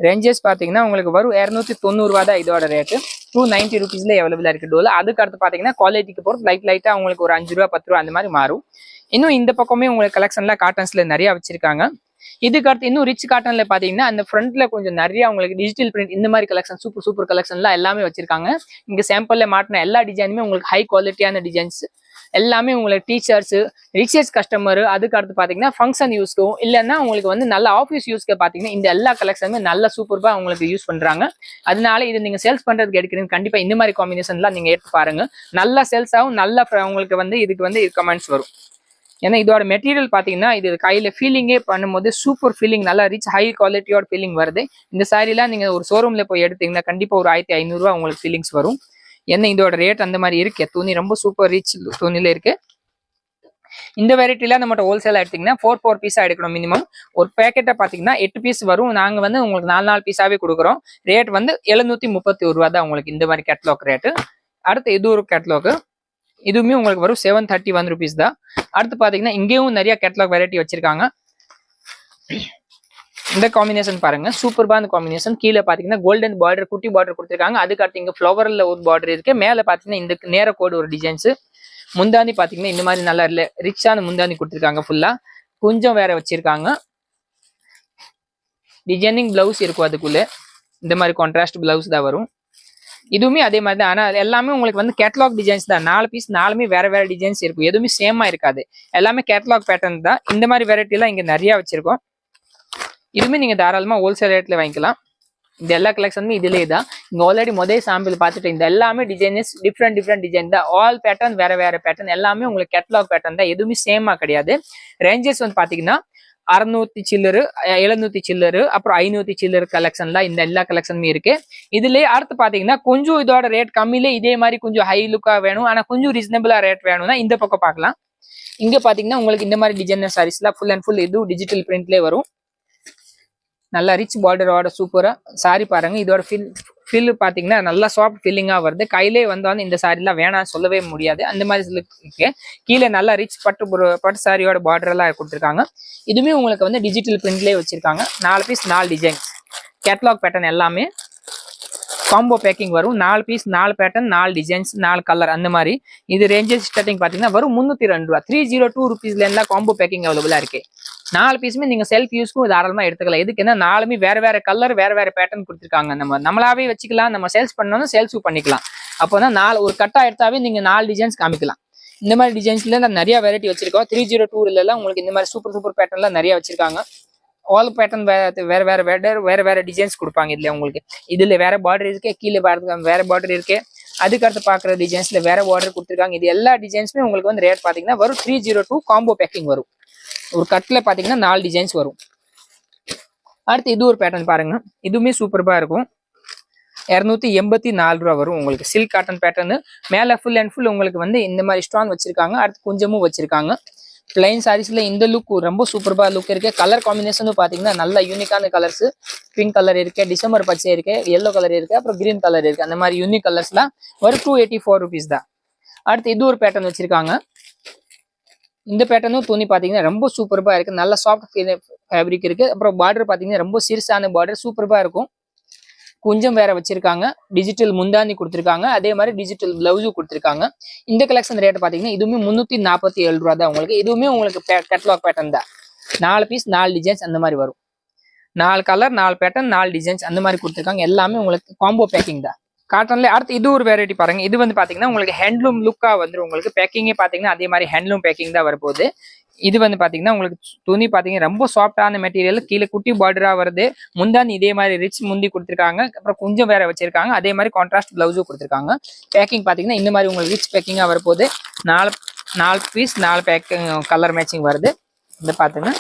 ரேஞ்சஸ் பாத்தீங்கன்னா உங்களுக்கு வரும் 290 ரூபா தான் இதோட ரேட்டு. 290 ருபீஸ்ல அவைலபிளா இருக்கு டோலா. அதுக்கு அடுத்து பாத்தீங்கன்னா குவாலிட்டிக்கு பொறுத்து லைட்டா உங்களுக்கு ஒரு 5 ரூபா 10 ரூபா அந்த மாதிரி மாறும். இன்னும் இந்த பக்கமே உங்களுக்கு கலெக்ஷன்ல காட்டன்ஸ்ல நிறைய வச்சிருக்காங்க. இதுக்கு அடுத்து இன்னும் ரிச் காட்டன்ல பாத்தீங்கன்னா அந்த ஃப்ரண்ட்ல கொஞ்சம் நிறைய உங்களுக்கு டிஜிட்டல் பிரிண்ட் இந்த மாதிரி கலெக்ஷன் சூப்பர் கலெக்ஷன்லாம் எல்லாமே வச்சிருக்காங்க. இங்க சாம்பிள்ல மாட்டின எல்லா டிசைனுமே உங்களுக்கு ஹை குவாலிட்டியான டிசைன்ஸ். எல்லாமே உங்களுக்கு டீச்சர்ஸ், ரிசர்ச் கஸ்டமர், அதுக்கு அடுத்து பாத்தீங்கன்னா ஃபங்க்ஷன் யூஸ்க்கும் இல்லைன்னா உங்களுக்கு வந்து நல்ல ஆஃபீஸ் யூஸ்க்கு பாத்தீங்கன்னா இந்த எல்லா கலெக்ஷனுமே நல்ல சூப்பர்பா உங்களுக்கு யூஸ் பண்றாங்க. அதனால இது நீங்க சேல்ஸ் பண்றதுக்கு எடுக்கிறீங்க கண்டிப்பா இந்த மாதிரி காம்பினேஷன்லாம் நீங்க எடுத்து பாருங்க. நல்ல சேல்ஸ் ஆகும், நல்ல உங்களுக்கு வந்து இதுக்கு வந்து கமெண்ட்ஸ் வரும். ஏன்னா இதோட மெட்டீரியல் பாத்தீங்கன்னா இது கையில ஃபீலிங்கே பண்ணும்போது சூப்பர் ஃபீலிங், நல்லா ரிச் ஹை குவாலிட்டியோட ஃபீலிங் வருது. இந்த சாரீலாம் நீங்க ஒரு ஷோரூம்ல போய் எடுத்தீங்கன்னா கண்டிப்பா ஒரு 1500 ரூபாய் உங்களுக்கு ஃபீலிங்ஸ் வரும். ஏன்னா இதோட ரேட் அந்த மாதிரி இருக்கு. துணி ரொம்ப சூப்பர் ரிச் துணியில இருக்கு. இந்த வெரைட்டில நம்மகிட்ட ஹோல்சேல் எடுத்தீங்கன்னா 4 பீஸா எடுக்கணும் மினிமம். ஒரு பேக்கெட்டை பாத்தீங்கன்னா 8 பீஸ் வரும். நாங்க வந்து உங்களுக்கு 4 பீஸாவே கொடுக்குறோம். ரேட் வந்து 731 ரூபா தான் உங்களுக்கு இந்த மாதிரி கேட்லாக் ரேட்டு. அடுத்து இது ஒரு கேட்லாக், இதுவுமே உங்களுக்கு வரும் 731 ருபீஸ் தான். அடுத்து பாத்தீங்கன்னா இங்கேயும் நிறைய கேட்லாக் வெரைட்டி வச்சிருக்காங்க. இந்த காம்பினேஷன் பாருங்க, சூப்பர்பா இந்த காம்பினேஷன். கீழே பாத்தீங்கன்னா கோல்டன் பார்டர், குட்டி பார்டர் கொடுத்துருக்காங்க. அதுக்கு அடுத்து இங்க ஃபிளவர்ல ஒரு பார்டர் இருக்கு. மேல பாத்தீங்கன்னா இந்த நேர கோடு ஒரு டிசைன்ஸ். முந்தானி பாத்தீங்கன்னா இந்த மாதிரி நல்லா ரிச்சான முந்தானி கொடுத்துருக்காங்க. ஃபுல்லா கொஞ்சம் வேற வச்சிருக்காங்க. டிசைனிங் பிளவுஸ் இருக்கும் அதுக்குள்ள. இந்த மாதிரி கான்ட்ராஸ்ட் பிளவுஸ் தான் வரும். இதுவுமே அதே மாதிரி தான். ஆனா எல்லாமே உங்களுக்கு வந்து கேட்லாக் டிசைன்ஸ் தான். 4 பீஸ் 4மே வேற வேற டிசைன்ஸ் இருக்கும். எதுவுமே சேமா இருக்காது. எல்லாமே கேட்லாக் பேட்டர்ன் தான். இந்த மாதிரி வெரைட்டி எல்லாம் இங்க நிறைய வச்சிருக்கோம். இதுவுமே நீங்க தாராளமா ஹோல்சேல் ரேட்ல வாங்கிக்கலாம். இந்த எல்லா கலெக்ஷனுமே இதுலேயே தான். இங்க ஆல்ரெடி முதல் சாம்பிள் பார்த்துட்டு இந்த எல்லாமே டிசைன்ஸ் டிஃப்ரெண்ட் டிசைன் தான். ஆல் பேட்டர்ன் வேற வேற பேட்டர்ன், எல்லாமே உங்களுக்கு கேட்லாக் பேட்டர்ன் தான். எதுவுமே சேமா கிடையாது. ரேஞ்சஸ் வந்து பாத்தீங்கன்னா 600 சில்லரு, 700 சில்லரு, அப்புறம் 500 சில்லரு கலெக்ஷன்லாம் இந்த எல்லா கலெக்ஷனுமே இருக்கு. இதுலயே அடுத்து பாத்தீங்கன்னா கொஞ்சம் இதோட ரேட் கம்மியிலே இதே மாதிரி கொஞ்சம் ஹை லுக்கா வேணும், ஆனா கொஞ்சம் ரீசனபிளா ரேட் வேணும்னா இந்த பக்கம் பார்க்கலாம். இங்க பாத்தீங்கன்னா உங்களுக்கு இந்த மாதிரி டிசைனர் சாரீஸ்லாம் ஃபுல் அண்ட் ஃபுல் இது டிஜிட்டல் பிரிண்ட்லேயே வரும். நல்லா ரிச் பார்டரோட சூப்பரா சாரி பாருங்க. இதோட ஃபீல் பாத்தீங்கன்னா நல்லா சாஃப்ட் ஃபீலிங்கா வருது. கையிலே வந்தாலும் இந்த சாரிலாம் வேணாம் சொல்லவே முடியாது. அந்த மாதிரி இருக்கு. கீழே நல்லா ரிச் பட்டு சாரியோட பார்டர் எல்லாம் கொடுத்துருக்காங்க. இதுவுமே உங்களுக்கு வந்து டிஜிட்டல் பிரிண்ட்லேயே வச்சிருக்காங்க. 4 பீஸ் 4 டிசைன்ஸ், கேட்லாக் பேட்டர்ன் எல்லாமே காம்போ பேக்கிங் வரும். 4 பீஸ் 4 பேட்டர்ன் 4 டிசைன்ஸ் 4 கலர் அந்த மாதிரி. இது ரேஞ்சஸ் ஸ்டார்டிங் பாத்தீங்கன்னா வரும் 302 ரூபா. 302 ருபீஸ்ல இருந்தா காம்போ பேக்கிங் அவைலபிளா இருக்கு. 4 பீஸுமே நீங்க செல்ஃப் யூஸ்க்கும் தாராளமா எடுத்துக்கலாம். எதுக்கு என்ன 4மே வேற வேற கலர் வேற வேற பேட்டர்ன் கொடுத்துருக்காங்க. நம்மளாவே வச்சுக்கலாம், நம்ம சேல்ஸ் பண்ணணும், சேல்ஸும் பண்ணிக்கலாம். அப்போதான் ஒரு கட்டா எடுத்தாவே நீங்க 4 டிசைன்ஸ் காமிக்கலாம். இந்த மாதிரி டிசைன்ஸ்ல நிறைய வெரைட்டி வச்சிருக்கோம். 302 எல்லாம் உங்களுக்கு இந்த மாதிரி சூப்பர் பேட்டர்ன்லாம் நிறைய வச்சிருக்காங்க. ஆல் பேட்டர்ன் வேற வேற டிசைன்ஸ் கொடுப்பாங்க. இதுல உங்களுக்கு இதுல வேற பார்டர் இருக்கு, கீழே வேற பார்டர் இருக்கு. அதுக்கு அடுத்து பாக்குற டிசைன்ஸ்ல வேற பார்டர் கொடுத்துருக்காங்க. இது எல்லா டிசைன்ஸுமே உங்களுக்கு வந்து ரேட் பாத்தீங்கன்னா வரும் 302 காம்போ பேக்கிங் வரும். ஒரு கட்ல பாத்தீங்கன்னா 4 டிசைன்ஸ் வரும். அடுத்து இது ஒரு பேட்டர்ன் பாருங்க, இதுவுமே சூப்பர்பா இருக்கும். 284 ரூபா வரும் உங்களுக்கு. Silk cotton pattern. மேல ஃபுல் அண்ட் ஃபுல் உங்களுக்கு வந்து இந்த மாதிரி ஸ்டோன் வச்சிருக்காங்க. அடுத்து கொஞ்சமும் வச்சிருக்காங்க. பிளைன் சாரீஸ்ல இந்த லுக் ரொம்ப சூப்பர்பா லுக் இருக்கு. கலர் காம்பினேஷனும் பாத்தீங்கன்னா நல்ல யூனிக்கான கலர்ஸ். பிங்க் கலர் இருக்கு, டிசம்பர் பச்சை இருக்கு, எல்லோ கலர் இருக்கு, அப்புறம் கிரீன் கலர் இருக்கு. அந்த மாதிரி யூனிக் கலர்ஸ்லாம் ஒரு 284 ருபீஸ் தான். அடுத்து இது ஒரு பேட்டர்ன் வச்சிருக்காங்க. இந்த பேட்டர்னும் துணி பாத்தீங்கன்னா ரொம்ப சூப்பர்பா இருக்கு. நல்ல சாஃப்ட் ஃபேப்ரிக் இருக்கு. அப்புறம் பார்டர் பாத்தீங்கன்னா ரொம்ப சிறுசான பார்டர் சூப்பர்பா இருக்கும். கொஞ்சம் வேற வச்சிருக்காங்க. டிஜிட்டல் முந்தானி கொடுத்துருக்காங்க. அதே மாதிரி டிஜிட்டல் பிளவுஸும் கொடுத்துருக்காங்க. இந்த கலெக்ஷன் ரேட் பாத்தீங்கன்னா இதுவுமே 347 ரூபா தான் உங்களுக்கு. இதுவுமே உங்களுக்கு கேட்லாக் பேட்டர்ன் தான். 4 பீஸ் 4 டிசைன்ஸ் அந்த மாதிரி வரும். 4 கலர் 4 பேட்டர்ன் 4 டிசைன்ஸ் அந்த மாதிரி கொடுத்துருக்காங்க. எல்லாமே உங்களுக்கு காம்போ பேக்கிங் தான். காட்டன்ல அடுத்து இது ஒரு வெரைட்டி பாருங்க. இது வந்து பாத்தீங்கன்னா உங்களுக்கு ஹேண்ட்லூம் லுக்கா வந்துடும். உங்களுக்கு பேக்கிங்கே பாத்தீங்கன்னா அதே மாதிரி ஹேண்ட்லூம் பேக்கிங் தான் வரப்போகுது. இது வந்து பாத்தீங்கன்னா உங்களுக்கு துணி பாத்தீங்கன்னா ரொம்ப சாஃப்டான மெட்டீரியல். கீழே குட்டி பார்டரா வருது. முந்தானி இதே மாதிரி ரிச் முந்தி கொடுத்துருக்காங்க. அப்புறம் கொஞ்சம் வேற வச்சிருக்காங்க. அதே மாதிரி கான்ட்ராஸ்ட் பிளவுஸும் கொடுத்துருக்காங்க. பேக்கிங் பாத்தீங்கன்னா இந்த மாதிரி உங்களுக்கு ரிச் பேக்கிங்கா வரப்போகுது. 4 பீஸ் 4 பேக்கிங் கலர் மேட்சிங் வருது. இந்த பாத்தீங்கன்னா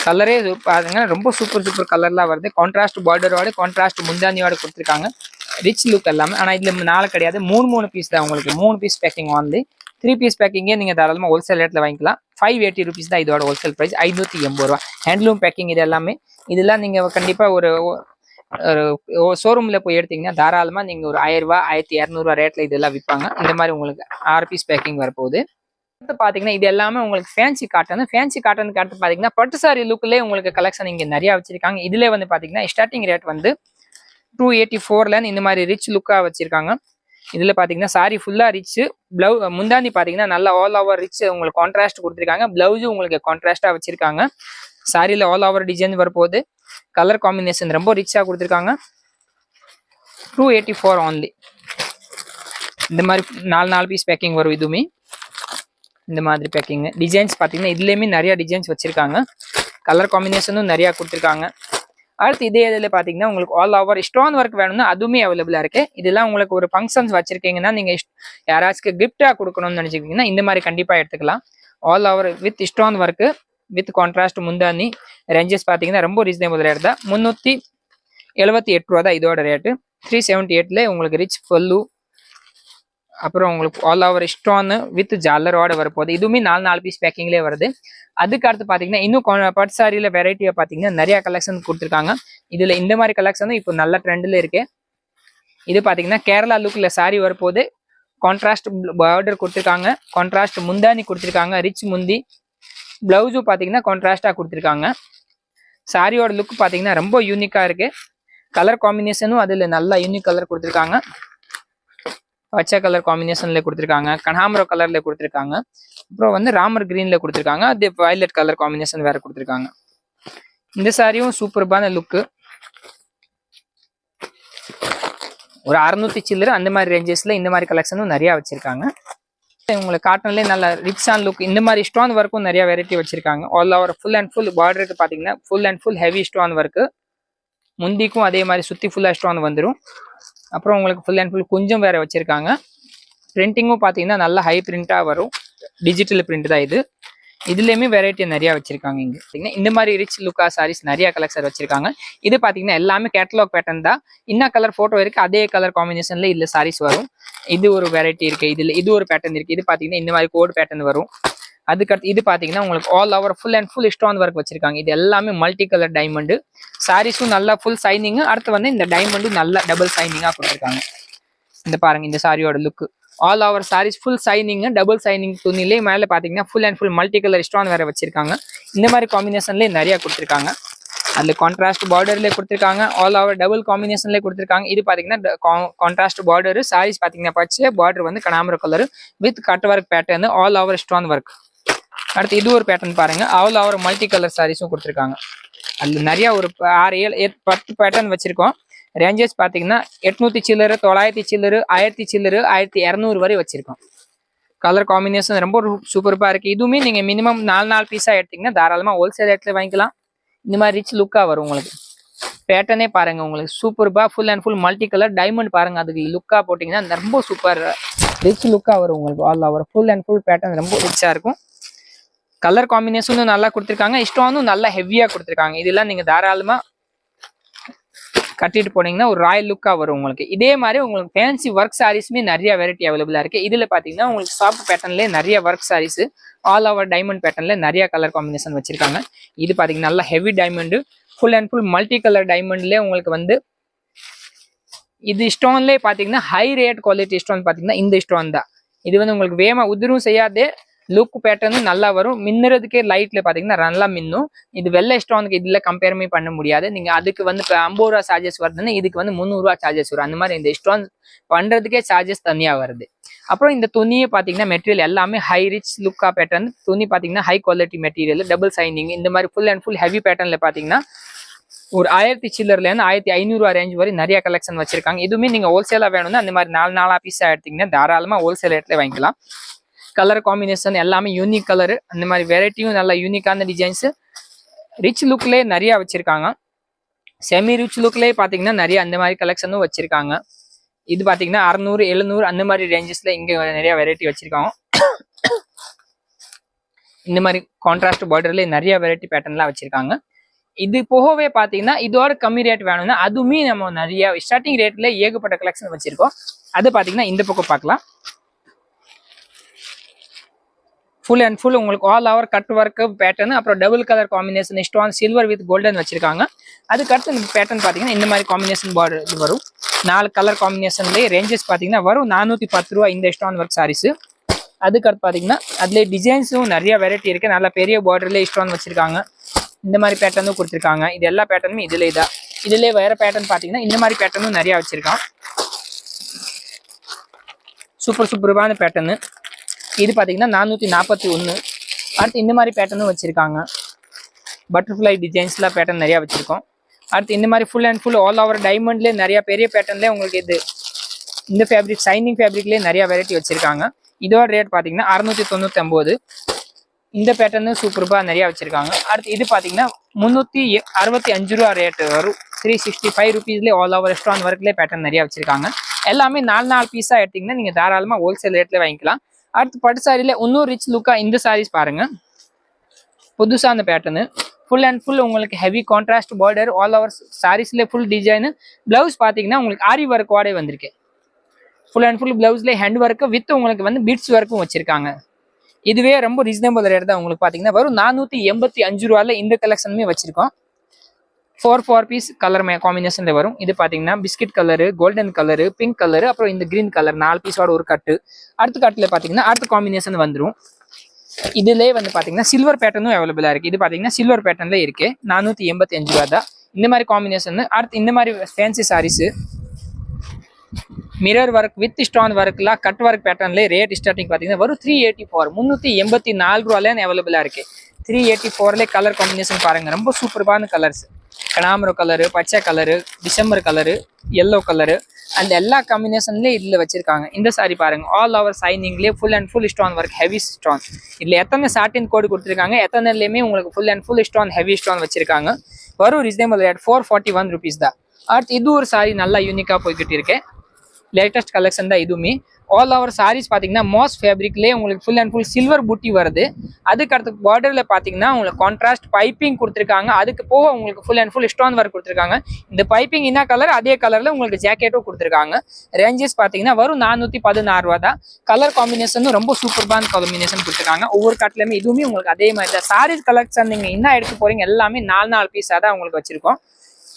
கலரே பாத்தீங்கன்னா ரொம்ப சூப்பர் கலர்லாம் வருது. கான்ட்ராஸ்ட் பார்டரோட கான்ட்ராஸ்ட் முந்தானியோட கொடுத்துருக்காங்க. ரிச் லுக் எல்லாமே. ஆனா இதுல 4 கிடையாது, 3 பீஸ் தான் உங்களுக்கு. 3 பீஸ் பேக்கிங் வந்து 3 பீஸ் பேக்கிங்கே நீங்க தாராளமா ஹோல்சேல் ரேட்ல வாங்கிக்கலாம். 580 ருபீஸ் தான் இதோட ஹோல்சேல் பிரைஸ். 580 ரூபா. ஹேண்ட்லூம் பேக்கிங் இது எல்லாமே. இதெல்லாம் நீங்க கண்டிப்பா ஒரு ஷோரூம்ல போய் எடுத்தீங்கன்னா தாராளமா நீங்க ஒரு 1000 ரூபாய் 1200 ரூபாய் ரேட்ல இதெல்லாம் விற்பாங்க. இந்த மாதிரி உங்களுக்கு 6 பீஸ் பேக்கிங் வரப்போகுது. அடுத்து பாத்தீங்கன்னா இது எல்லாமே உங்களுக்கு ஃபேன்சி காட்டன். ஃபேன்சி காட்டனுக்கு அடுத்து பாத்தீங்கன்னா பட்டு சாரி லுக்லயே உங்களுக்கு கலெக்ஷன் இங்க நிறைய வச்சிருக்காங்க. இதுல வந்து பாத்தீங்கன்னா ஸ்டார்டிங் ரேட் வந்து 284ல இந்த மாதிரி ரிச் லுக்கா வச்சிருக்காங்க. இதுல பாத்தீங்கன்னா சாரி ஃபுல்லா ரிச். முந்தானி பாத்தீங்கன்னா நல்லா ஆல் ஓவர் ரிச் உங்களுக்கு கான்ட்ராஸ்ட் கொடுத்துருக்காங்க. பிளவுஸும் உங்களுக்கு கான்ட்ராஸ்டா வச்சிருக்காங்க. சாரியில ஆல் ஓவர் டிசைன் வரப்போகுது. கலர் காம்பினேஷன் ரொம்ப ரிச்சா கொடுத்துருக்காங்க. 284 ஒன்லி. இந்த மாதிரி 4 பீஸ் பேக்கிங் வரும். இதுவுமே இந்த மாதிரி பேக்கிங். டிசைன்ஸ் பார்த்தீங்கன்னா இதுலேயுமே நிறைய டிசைன்ஸ் வச்சிருக்காங்க. கலர் காம்பினேஷனும் நிறையா கொடுத்துருக்காங்க. அடுத்து இதே இதில் பார்த்தீங்கன்னா உங்களுக்கு ஆல் ஓவர் ஸ்டோன் ஒர்க் வேணும்னா அதுவுமே அவைலபிளாக இருக்குது. இதெல்லாம் உங்களுக்கு ஒரு ஃபங்க்ஷன்ஸ் வச்சுருக்கீங்கன்னா நீங்கள் யாராச்சும் கிஃப்டாக கொடுக்கணும்னு நினச்சிக்கிங்கன்னா இந்த மாதிரி கண்டிப்பாக எடுத்துக்கலாம். All over with stone work with contrast முந்தானி. ரேஞ்சஸ் பார்த்தீங்கன்னா ரொம்ப ரீசனபிள் ரேட் தான். 378 ரூபா தான் இதோட ரேட்டு. 378ல உங்களுக்கு ரிச் ஃபுல்லு, அப்புறம் உங்களுக்கு ஆல் ஓவர் ஸ்டோனு வித் ஜாலரோட வரப்போகுது. இதுவுமே 4 பீஸ் பேக்கிங்லேயே வருது. அதுக்கு அடுத்து பார்த்தீங்கன்னா இன்னும் பட்டு சாரியில் வெரைட்டியாக பார்த்தீங்கன்னா நிறையா கலெக்ஷன் கொடுத்துருக்காங்க. இதில் இந்த மாதிரி கலெக்ஷனும் இப்போ நல்ல ட்ரெண்டில் இருக்கு. இது பார்த்தீங்கன்னா கேரளா லுக்கில் சாரி வரப்போகுது. கான்ட்ராஸ்ட் பார்டர் கொடுத்துருக்காங்க, கான்ட்ராஸ்ட் முந்தானி கொடுத்துருக்காங்க, ரிச் முந்தி. பிளவுஸும் பார்த்தீங்கன்னா கான்ட்ராஸ்டாக கொடுத்துருக்காங்க. சாரியோட லுக் பார்த்தீங்கன்னா ரொம்ப யூனிக்காக இருக்கு. கலர் காம்பினேஷனும் அதில் நல்லா யூனிக் கலர் கொடுத்துருக்காங்க. பச்சை கலர் காம்பினேஷன்ல கொடுத்துருக்காங்க, கனகாம்பரம் கலர்ல கொடுத்துருக்காங்க, அப்புறம் வந்து ராமர் கிரீன்ல கொடுத்துருக்காங்க, அது வயலட் கலர் காம்பினேஷன் வேற கொடுத்துருக்காங்க. இந்த சாரியும் சூப்பர்பான லுக்கு. ஒரு 600 சில்லர் அந்த மாதிரி ரேஞ்சஸ்ல இந்த மாதிரி கலெக்ஷனும் நிறைய வச்சிருக்காங்க. உங்களுக்கு காட்டன்லேயே நல்ல ரிச் ஆன் லுக். இந்த மாதிரி ஸ்டோன் ஒர்க்கும் நிறைய வெரைட்டி வச்சிருக்காங்க. All over full and full பார்டருக்கு பார்த்தீங்கன்னா full and full heavy stone work. முந்திக்கும் அதே மாதிரி சுற்றி ஃபுல்லாக ஸ்டோன் வந்துடும். அப்புறம் உங்களுக்கு ஃபுல் அண்ட் ஃபுல் கொஞ்சம் வேற வச்சிருக்காங்க. பிரிண்டிங்கும் பார்த்தீங்கன்னா நல்லா ஹை பிரிண்டாக வரும். டிஜிட்டல் பிரிண்ட் தான் இது. இதுலேயுமே வெரைட்டி நிறையா வச்சிருக்காங்க. இங்கே பார்த்தீங்கன்னா இந்த மாதிரி ரிச் லுக்கா சாரீஸ் நிறைய கலெக்ஷன் வச்சிருக்காங்க. இது பார்த்தீங்கன்னா எல்லாமே கேட்டலாக் பேட்டர்ன் தான். என்ன கலர் ஃபோட்டோ இருக்கு அதே கலர் காம்பினேஷன்ல இதில் சாரீஸ் வரும். இது ஒரு வெரைட்டி இருக்கு. இதில் இது ஒரு பேட்டர்ன் இருக்கு. இது பார்த்தீங்கன்னா இந்த மாதிரி கோட் பேட்டர்ன் வரும். அதுக்கடுத்து இது பார்த்தீங்கன்னா உங்களுக்கு all over full and full stone work வச்சிருக்காங்க. இது எல்லாமே மல்டி கலர் டைமண்டு. சாரீஸும் நல்லா ஃபுல் சைனிங். அடுத்து வந்து இந்த டைமண்டும் நல்லா டபுள் சைனிங்காக கொடுத்துருக்காங்க. இந்த பாருங்க இந்த சாரியோட look. All over saris full shining, double shining துணிலே மேலே பார்த்தீங்கன்னா full and full multi colour stone வேற வச்சிருக்காங்க. இந்த மாதிரி காம்பினேஷன்லேயே நிறைய கொடுத்துருக்காங்க. அதில் கான்ட்ராஸ்ட் பார்டர்லேயே கொடுத்துருக்காங்க, ஆல் ஓவர் டபுள் காம்பினேஷன்லேயே கொடுத்துருக்காங்க. இது பார்த்தீங்கன்னா கான்ட்ராஸ்ட் பார்டர். சாரீஸ் பார்த்தீங்கன்னா பச்சை பார்டர் வந்து கனகாம்பரம் colour with cut work pattern, all over stone work. அடுத்து இது ஒரு பேட்டர்ன் பாருங்க, ஆல் ஓவர் மல்டி கலர் சாரீஸும் கொடுத்துருக்காங்க. அதில் நிறைய ஒரு 6, 7, 10 பேட்டர்ன் வச்சிருக்கோம். ரேஞ்சஸ் பார்த்தீங்கன்னா 800 சில்லரு, 900 சில்லரு, 1000 சில்லரு, 1200 வரை வச்சிருக்கோம். கலர் காம்பினேஷன் ரொம்ப சூப்பராக இருக்கு. இதுவுமே நீங்கள் மினிமம் 4 பீஸாக எடுத்தீங்கன்னா தாராளமாக ஹோல்சேல் ரேட்டில் வாங்கிக்கலாம். இந்த மாதிரி ரிச் லுக்காக வரும் உங்களுக்கு. பேட்டர்னே பாருங்க உங்களுக்கு சூப்பர்பா full and full multi colour diamond பாருங்க. அதுக்கு லுக்காக போட்டிங்கன்னா ரொம்ப சூப்பர் ரிச் லுக்காக வரும் உங்களுக்கு. All over full and full pattern ரொம்ப ரிச்சாக இருக்கும். கலர் காம்பினேஷனும் நல்லா கொடுத்துருக்காங்க, ஸ்டோனும் நல்லா ஹெவியாக கொடுத்துருக்காங்க. இதெல்லாம் நீங்கள் தாராளமாக கட்டிட்டு போனீங்கன்னா ஒரு ராயல் லுக்காக வரும் உங்களுக்கு. இதே மாதிரி உங்களுக்கு ஃபேன்சி ஒர்க் சாரீஸுமே நிறைய வெரைட்டி அவைலபிளாக இருக்குது. இதில் பார்த்தீங்கன்னா உங்களுக்கு சாஃப்ட் பேட்டர்ன்லேயே நிறைய work saris, all over diamond பேட்டர்ன்ல நிறைய கலர் காம்பினேஷன் வச்சிருக்காங்க. இது பார்த்தீங்கன்னா நல்லா heavy diamond, full and full multi colour டைமண்ட்லேயே உங்களுக்கு வந்து இது ஸ்டோன்லேயே பார்த்தீங்கன்னா ஹை ரேட் குவாலிட்டி ஸ்டோன் பார்த்தீங்கன்னா இந்த ஸ்டோன் தான். இது வந்து உங்களுக்கு வேமா உதிரும் செய்யாதே, லுக் பேட்டர்னும் நல்லா வரும். மின்னுறதுக்கே லைட்ல பாத்தீங்கன்னா நல்லா மின்னும். இது வெள்ளை ஸ்டோனுக்கு இதுல கம்பேருமே பண்ண முடியாது. நீங்க அதுக்கு வந்து 50 ரூபா சார்ஜஸ் வருதுன்னா இதுக்கு வந்து 300 ரூபா சார்ஜஸ் வரும். அந்த மாதிரி இந்த ஸ்டோன் பண்றதுக்கே சார்ஜஸ் தனியா வருது. அப்புறம் இந்த துணியை பாத்தீங்கன்னா மெட்டீரியல் எல்லாமே ஹை ரிச் லுக்கா பேட்டர்ன். துணி பாத்தீங்கன்னா high quality material, double signing. இந்த மாதிரி ஃபுல் அண்ட் ஃபுல் ஹெவி பேட்டர்ன்ல பாத்தீங்கன்னா ஒரு 1000 சில்லர்ல இருந்து 1500 ரூபா ரேஞ்ச் வரை நிறைய கலெக்ஷன் வச்சிருக்காங்க. இதுவுமே நீங்க ஹோல்சேலா வேணும்னா அந்த மாதிரி 4 பீஸா எடுத்தீங்கன்னா தாராளமா ஹோல்சேல் ரேட்ல வாங்கிக்கலாம். கலர் காம்பினேஷன் எல்லாமே யூனிக் கலர், அந்த மாதிரி வெரைட்டியும் நல்லா யூனிக்கான டிசைன்ஸ். ரிச் லுக்லேயே நிறைய வச்சிருக்காங்க. செமி ரிச் லுக்லேயே பார்த்தீங்கன்னா நிறைய அந்த மாதிரி கலெக்ஷனும் வச்சிருக்காங்க. இது பார்த்தீங்கன்னா 600, 700 அந்த மாதிரி ரேஞ்சஸ்ல இங்கே நிறைய வெரைட்டி வச்சிருக்காங்க. இந்த மாதிரி கான்ட்ராஸ்ட் பார்டர்ல நிறைய வெரைட்டி பேட்டர்ன்லாம் வச்சிருக்காங்க. இது போகவே பார்த்தீங்கன்னா இதோட கம்மி ரேட் வேணும்னா அதுவுமே நம்ம நிறைய ஸ்டார்டிங் ரேட்ல ஏகப்பட்ட கலெக்ஷன் வச்சிருக்கோம். அது பார்த்தீங்கன்னா இந்த பக்கம் பார்க்கலாம். ஃபுல் அண்ட் ஃபுல் உங்களுக்கு all over cut work pattern, அப்புறம் double colour combination stone silver with golden வச்சிருக்காங்க. அதுக்கடுத்து இந்த பேட்டர்ன் பார்த்தீங்கன்னா இந்த மாதிரி காம்பினேஷன் பார்டர் இது வரும். 4 கலர் காம்பினேஷன்லேயே ரேஞ்சஸ் பார்த்தீங்கன்னா வரும் 410 ரூபா இந்த ஸ்டோன் ஒர்க் சாரீஸ். அதுக்கடுத்து பார்த்தீங்கன்னா அதுலேயே டிசைன்ஸும் நிறைய வெரைட்டி இருக்கு. நல்லா பெரிய பார்டர்லேயே ஸ்டோன் வச்சிருக்காங்க. இந்த மாதிரி பேட்டர்னும் கொடுத்துருக்காங்க. இது எல்லா பேட்டர்னும் இதுல தான். இதுலேயே வேற பேட்டர்ன் பார்த்தீங்கன்னா இந்த மாதிரி பேட்டர்னும் நிறைய வச்சிருக்கான். சூப்பரான பேட்டர்னு. இது பார்த்தீங்கன்னா 441. அடுத்து இந்த மாதிரி பேட்டர்னும் வச்சிருக்காங்க. பட்டர்ஃப்ளை டிசைன்ஸ்லாம் பேட்டர்ன் நிறைய வச்சிருக்கோம். அடுத்து இந்த மாதிரி full and full all over டைமண்ட்லேயே நிறைய பெரிய பேட்டர்ன்லேயே உங்களுக்கு இது இந்த ஃபேப்ரிக் சைனிங் ஃபேப்ரிக்லேயே நிறைய வெரைட்டி வச்சிருக்காங்க. இதோட ரேட் பாத்தீங்கன்னா 699. இந்த பேட்டர்னு சூப்பர்பா நிறைய வச்சிருக்காங்க. அடுத்து இது பாத்தீங்கன்னா 365 ரூபா ரேட் வரும். 365 ருபீஸ்லேயே ஆல் ஓவர் ஸ்டோன் ஒர்க்லேயே பேட்டர்ன் நிறைய வச்சிருக்காங்க. எல்லாமே 4 பீஸா எடுத்தீங்கன்னா நீங்க தாராளமா ஹோல்சேல் ரேட்ல வாங்கிக்கலாம். அடுத்து பட்டு சாரியில இன்னும் ரிச் லுக்கா இந்த சாரீஸ் பாருங்க. புதுசா அந்த பேட்டர்னு ஃபுல் அண்ட் ஃபுல் உங்களுக்கு heavy contrast border all over சாரீஸ்ல ஃபுல் டிசைன். பிளவுஸ் பாத்தீங்கன்னா உங்களுக்கு ஆரி ஒர்க்கோட வந்திருக்கு. ஃபுல் அண்ட் ஃபுல் பிளவுஸ்ல ஹேண்ட் ஒர்க் வித் உங்களுக்கு வந்து பீட்ஸ் ஒர்க்கும் வச்சிருக்காங்க. இதுவே ரொம்ப ரீசனபிள் ரேட் தான். உங்களுக்கு பாத்தீங்கன்னா வரும் 485 ரூபாயில இந்த கலெக்ஷனுமே வச்சிருக்கோம். 4 பீஸ் கலர் காம்பினேஷன்ல வரும். இது பாத்தீங்கன்னா biscuit colour, golden colour, pink colour, அப்புறம் இந்த கிரீன் கலர் 4 பீஸோட ஒரு கட்டு. அடுத்த கட்டுல பாத்தீங்கன்னா அடுத்த காம்பினேஷன் வந்துடும். இதுலயே வந்து பாத்தீங்கன்னா சில்வர் பேட்டர்னும் அவைலபிளா இருக்கு. இது பாத்தீங்கன்னா சில்வர் பேட்டர்ன்ல இருக்கு. 485 ரூபா தான் இந்த மாதிரி காம்பினேஷன். அடுத்து இந்த மாதிரி fancy sarees mirror work with stone ஒர்க்ல கட் ஒர்க் பேட்டர்ன்ல ரேட் ஸ்டார்டிங் பாத்தீங்கன்னா வரும் 384 384 ரூபாயில அவைலபிளா இருக்கு. 384ல கலர் காம்பினேஷன் பாருங்க. ரொம்ப சூப்பர்பான கலர்ஸ். கனாமரோ கலரு, பச்சை colour, December colour, yellow colour அந்த எல்லா காம்பினேஷன்லயும் இதுல வச்சிருக்காங்க. இந்த சாரி பாருங்க ஆல் ஓவர் சைனிங்லேயே full and full stone work heavy stone. இதுல எத்தனை சாட்டின் கோடு கொடுத்துருக்காங்க, எத்தனைலையுமே உங்களுக்கு full and full stone heavy stone வச்சிருக்காங்க. வரும் ரீசனபிள் ரேட் 441 ருபீஸ் தான். அடுத்து இது ஒரு சாரி நல்லா யூனிக்கா போய்கிட்டு இருக்கேன். லேட்டஸ்ட் கலெக்ஷன் தான் இதுவுமே. ஆல் ஓவர் சாரீஸ் பாத்தீங்கன்னா மாஸ் ஃபேப்ரிக்லேயே உங்களுக்கு ஃபுல் அண்ட் ஃபுல் சில்வர் பூட்டி வருது. அதுக்கு அடுத்து பார்டர்ல பாத்தீங்கன்னா உங்களுக்கு கான்ட்ராஸ்ட் பைப்பிங் கொடுத்துருக்காங்க. அதுக்கு போக உங்களுக்கு full and full stone work கொடுத்துருக்காங்க. இந்த பைப்பிங் என்ன கலர் அதே கலர்ல உங்களுக்கு ஜாக்கெட்டும் கொடுத்துருக்காங்க. ரேஞ்சஸ் பாத்தீங்கன்னா வரும் 416 ரூபா தான். கலர் காம்பினேஷனும் ரொம்ப சூப்பர்பான காம்பினேஷன் கொடுத்துருக்காங்க. ஒவ்வொரு காட்டுலயுமே இதுவுமே உங்களுக்கு அதே மாதிரி தான். சாரீஸ் கலெக்ஷன் நீங்க என்ன எடுத்து போறீங்க எல்லாமே 4 பீஸா தான் உங்களுக்கு வச்சிருக்கோம்.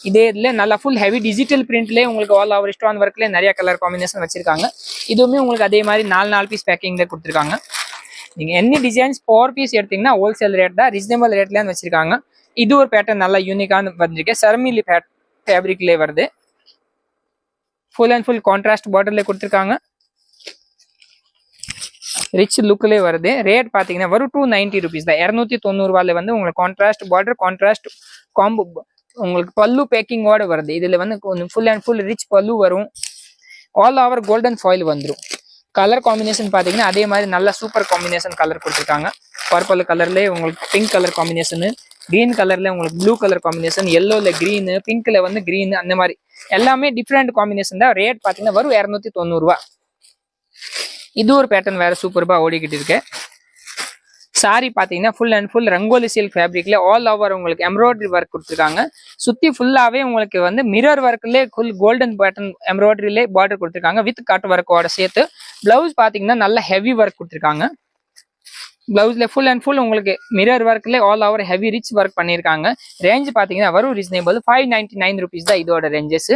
இதே இதுல நல்லா ஃபுல் ஹெவி டிஜிட்டல் பிரிண்ட்லேயே உங்களுக்கு ஆல் ஓவர் ஸ்டோன் ஒர்க்ல நிறைய கலர் காம்பினேஷன் வச்சிருக்காங்க. இதுவுமே உங்களுக்கு அதே மாதிரி 4 பீஸ் பேக்கிங்ல கொடுத்துருக்காங்க. நீங்க என்ன டிசைன்ஸ் 4 பீஸ் எடுத்தீங்கன்னா ஹோல்சேல் ரேட் தான், ரீசனபிள் ரேட்ல வச்சிருக்காங்க. இது ஒரு பேட்டர்ன் நல்லா யூனிக்கான வந்திருக்கு. சர்மிலி ஃபேப்ரிக்லேயே வருது. ஃபுல் அண்ட் ஃபுல் கான்ட்ராஸ்ட் பார்டர்ல கொடுத்துருக்காங்க. ரிச் லுக்லேயே வருது. ரேட் பாத்தீங்கன்னா வரும் 290 ருபீஸ் தான். 290 ரூபாயில வந்து உங்களுக்கு கான்ட்ராஸ்ட் பார்டர் கான்ட்ராஸ்ட் காம்போ உங்களுக்கு பல்லு பேக்கிங்கோட வருது. இதுல வந்து ஃபுல் அண்ட் ஃபுல் ரிச் பல்லு வரும். ஆல் ஓவர் கோல்டன் ஃபாயில் வந்துடும். கலர் காம்பினேஷன் பாத்தீங்கன்னா அதே மாதிரி நல்ல சூப்பர் காம்பினேஷன் கலர் கொடுத்துருக்காங்க. பர்பிள் கலர்ல உங்களுக்கு பிங்க் கலர் காம்பினேஷன், கிரீன் கலர்ல உங்களுக்கு ப்ளூ கலர் காம்பினேஷன், எல்லோல கிரீன், பிங்க்ல வந்து கிரீன் அந்த மாதிரி எல்லாமே டிஃப்ரெண்ட் காம்பினேஷன் தான். ரேட் பாத்தீங்கன்னா வரும் 290 ரூபா. இது ஒரு பேட்டர்ன் வேற சூப்பர்பா ஓடிக்கிட்டு இருக்கு. சாரி பாத்தீங்கன்னா full and full rangoli silk ஃபேப்ரிக்ல ஆல் ஓவர் உங்களுக்கு எம்ப்ராய்டரி ஒர்க் கொடுத்துருக்காங்க. சுத்தி ஃபுல்லாவே உங்களுக்கு வந்து மிரர் ஒர்க்ல ஃபுல் கோல்டன் பேட்டர்ன் எம்ப்ராய்டரியிலே பார்டர் கொடுத்துருக்காங்க வித் கட் ஒர்க்கோட சேர்த்து. பிளவுஸ் பாத்தீங்கன்னா நல்ல ஹெவி ஒர்க் கொடுத்துருக்காங்க. பிளவுஸ்ல ஃபுல் அண்ட் ஃபுல் உங்களுக்கு மிரர் ஒர்க்ல all over heavy rich work பண்ணிருக்காங்க. ரேஞ்ச் பாத்தீங்கன்னா வரும் ரீசனபிள் 599 ருபீஸ் தான் இதோட ரேஞ்சஸ்.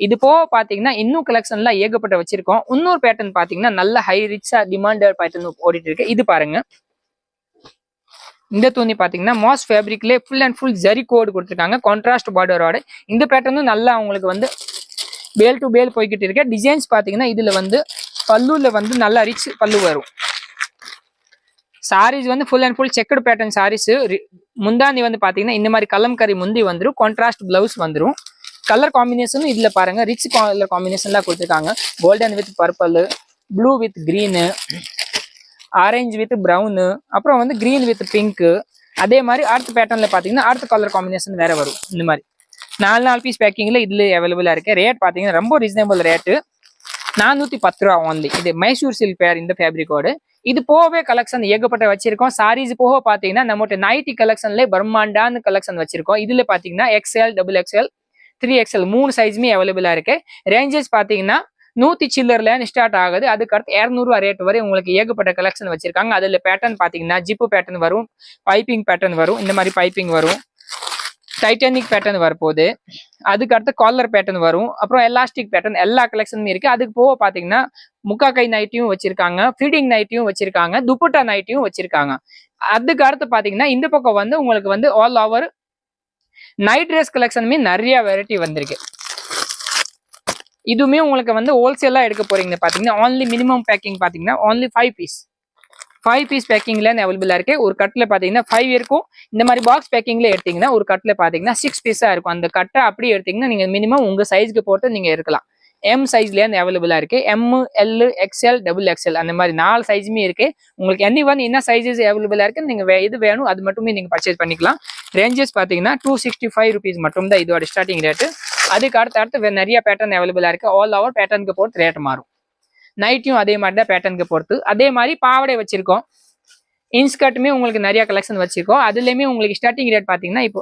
இது போக பாத்தீங்கன்னா இன்னும் கலெக்ஷன்ல ஏகப்பட்ட வச்சிருக்கோம். இன்னொரு பேட்டர்ன் பாத்தீங்கன்னா நல்ல ஹை ரிச்சா டிமாண்டட் பேட்டர்ன் ஓடிட்டு இருக்கு. இது பாருங்க. இந்த துணி பாத்தீங்கன்னா மாஸ் ஃபேப்ரிக்ல ஃபுல் அண்ட் ஃபுல் ஜரி கோட் கொடுத்துருக்காங்க கான்ட்ராஸ்ட் பார்டரோட. இந்த பேட்டர்னும் நல்லா உங்களுக்கு வந்து பேல் டு பேல் போய்கிட்டு இருக்க. டிசைன்ஸ் பாத்தீங்கன்னா இதுல வந்து பல்லுல வந்து நல்லா ரிச் பல்லு வரும். சாரீஸ் வந்து full and full checked pattern saris. முந்தானி வந்து பாத்தீங்கன்னா இந்த மாதிரி கலம்கரி முந்தி வந்துடும். கான்ட்ராஸ்ட் பிளவுஸ் வந்துடும். கலர் காம்பினேஷனும் இதுல பாருங்க ரிச் கலர் காம்பினேஷன்லாம் கொடுத்துருக்காங்க. Golden with purple, blue with green, orange with brown, அப்புறம் வந்து கிரீன் வித் பிங்க். அதே மாதிரி அடுத்த பேட்டர்ன்ல பாத்தீங்கன்னா அடுத்த கலர் காம்பினேஷன் வேற வரும். இந்த மாதிரி 4 பீஸ் பேக்கிங்ல இதுல அவைலபிளா இருக்கு. ரேட் பாத்தீங்கன்னா ரொம்ப ரீசனபிள் ரேட்டு 410 ரூபா ஒன்லி. இது மைசூர் சில்க் பேர் இந்த ஃபேப்ரிக்கோடு. இது போகவே கலெக்ஷன் ஏகப்பட்ட வச்சிருக்கோம். சாரீஸ் போக பாத்தீங்கன்னா நம்மகிட்ட நைட்டி கலெக்ஷன்ல பிரம்மாண்டான கலெக்ஷன் வச்சிருக்கோம். இதுல பாத்தீங்கன்னா XL, XXL, 3XL 3 சைஸுமே அவைலபிளா இருக்கு. ரேஞ்சஸ் பாத்தீங்கன்னா 100 சில்லர்ல ஸ்டார்ட் ஆகுது. அதுக்கு அடுத்து 200 ரூபா ரேட் வரை உங்களுக்கு ஏகப்பட்ட கலெக்ஷன் வச்சிருக்காங்க. அதுல பேட்டர்ன் பாத்தீங்கன்னா ஜிப்பு பேட்டர்ன் வரும், பைப்பிங் பேட்டர்ன் வரும், இந்த மாதிரி பைப்பிங் வரும், டைட்டானிக் பேட்டர்ன் வரப்போகுது. அதுக்கு அடுத்து காலர் பேட்டர்ன் வரும், அப்புறம் எலாஸ்டிக் பேட்டர்ன் எல்லா கலெக்ஷனுமே இருக்கு. அதுக்கு போக பாத்தீங்கன்னா முக்கா கை நைட்டியும் வச்சிருக்காங்க, ஃபீடிங் நைட்டியும் வச்சிருக்காங்க, துப்பட்டா நைட்டியும் வச்சிருக்காங்க. அதுக்கு அடுத்து பாத்தீங்கன்னா இந்த பக்கம் வந்து உங்களுக்கு வந்து ஆல் ஓவர் நைட் ட்ரெஸ் கலெக்ஷனுமே நிறைய வெரைட்டி வந்திருக்கு. இதுவுமே உங்களுக்கு வந்து ஹோல்சேலா எடுக்க போறீங்க பாத்தீங்கன்னா only மினிமம் பேக்கிங் பாத்தீங்கன்னா only 5 பீஸ் பேக்கிங்ல அவைலபிளா இருக்கு. ஒரு கட்ல பாத்தீங்கன்னா 5 இருக்கும். இந்த மாதிரி பாக்ஸ் பேக்கிங்ல எடுத்தீங்கன்னா ஒரு கட்ல பாத்தீங்கன்னா 6 பீஸா இருக்கும். அந்த கட்டை அப்படியே எடுத்தீங்கன்னா நீங்க மினிமம் உங்க சைஸ்க்கு போட்டு நீங்க இருக்கலாம். எம் சைஸ்ல இருந்து அவைலபிளா இருக்கு. M, L, XL, double XL அந்த மாதிரி 4 சைஸுமே இருக்கு. உங்களுக்கு என்ன சைஸஸ் அவைலபிளா இருக்கு நீங்க இது வேணும் அது மட்டுமே நீங்க பர்ச்சேஸ் பண்ணிக்கலாம். ரேஞ்சஸ் பாத்தீங்கன்னா 265 rupees மட்டும் தான் இதோட ஸ்டார்டிங் ரேட்டு. அதுக்கு அடுத்து நிறைய பேட்டர்ன் அவைலபிளா இருக்கு. ஆல் ஓவர் பேட்டர்னுக்கு பொறுத்து ரேட் மாறும். நைட்டியும் அதே மாதிரி தான் பேட்டர்னுக்கு பொறுத்து. அதே மாதிரி பாவாடை வச்சிருக்கோம். இன்ஸ்கர்ட்டுமே உங்களுக்கு நிறைய கலெக்ஷன் வச்சிருக்கோம். அதுலயுமே உங்களுக்கு ஸ்டார்டிங் ரேட் பாத்தீங்கன்னா இப்போ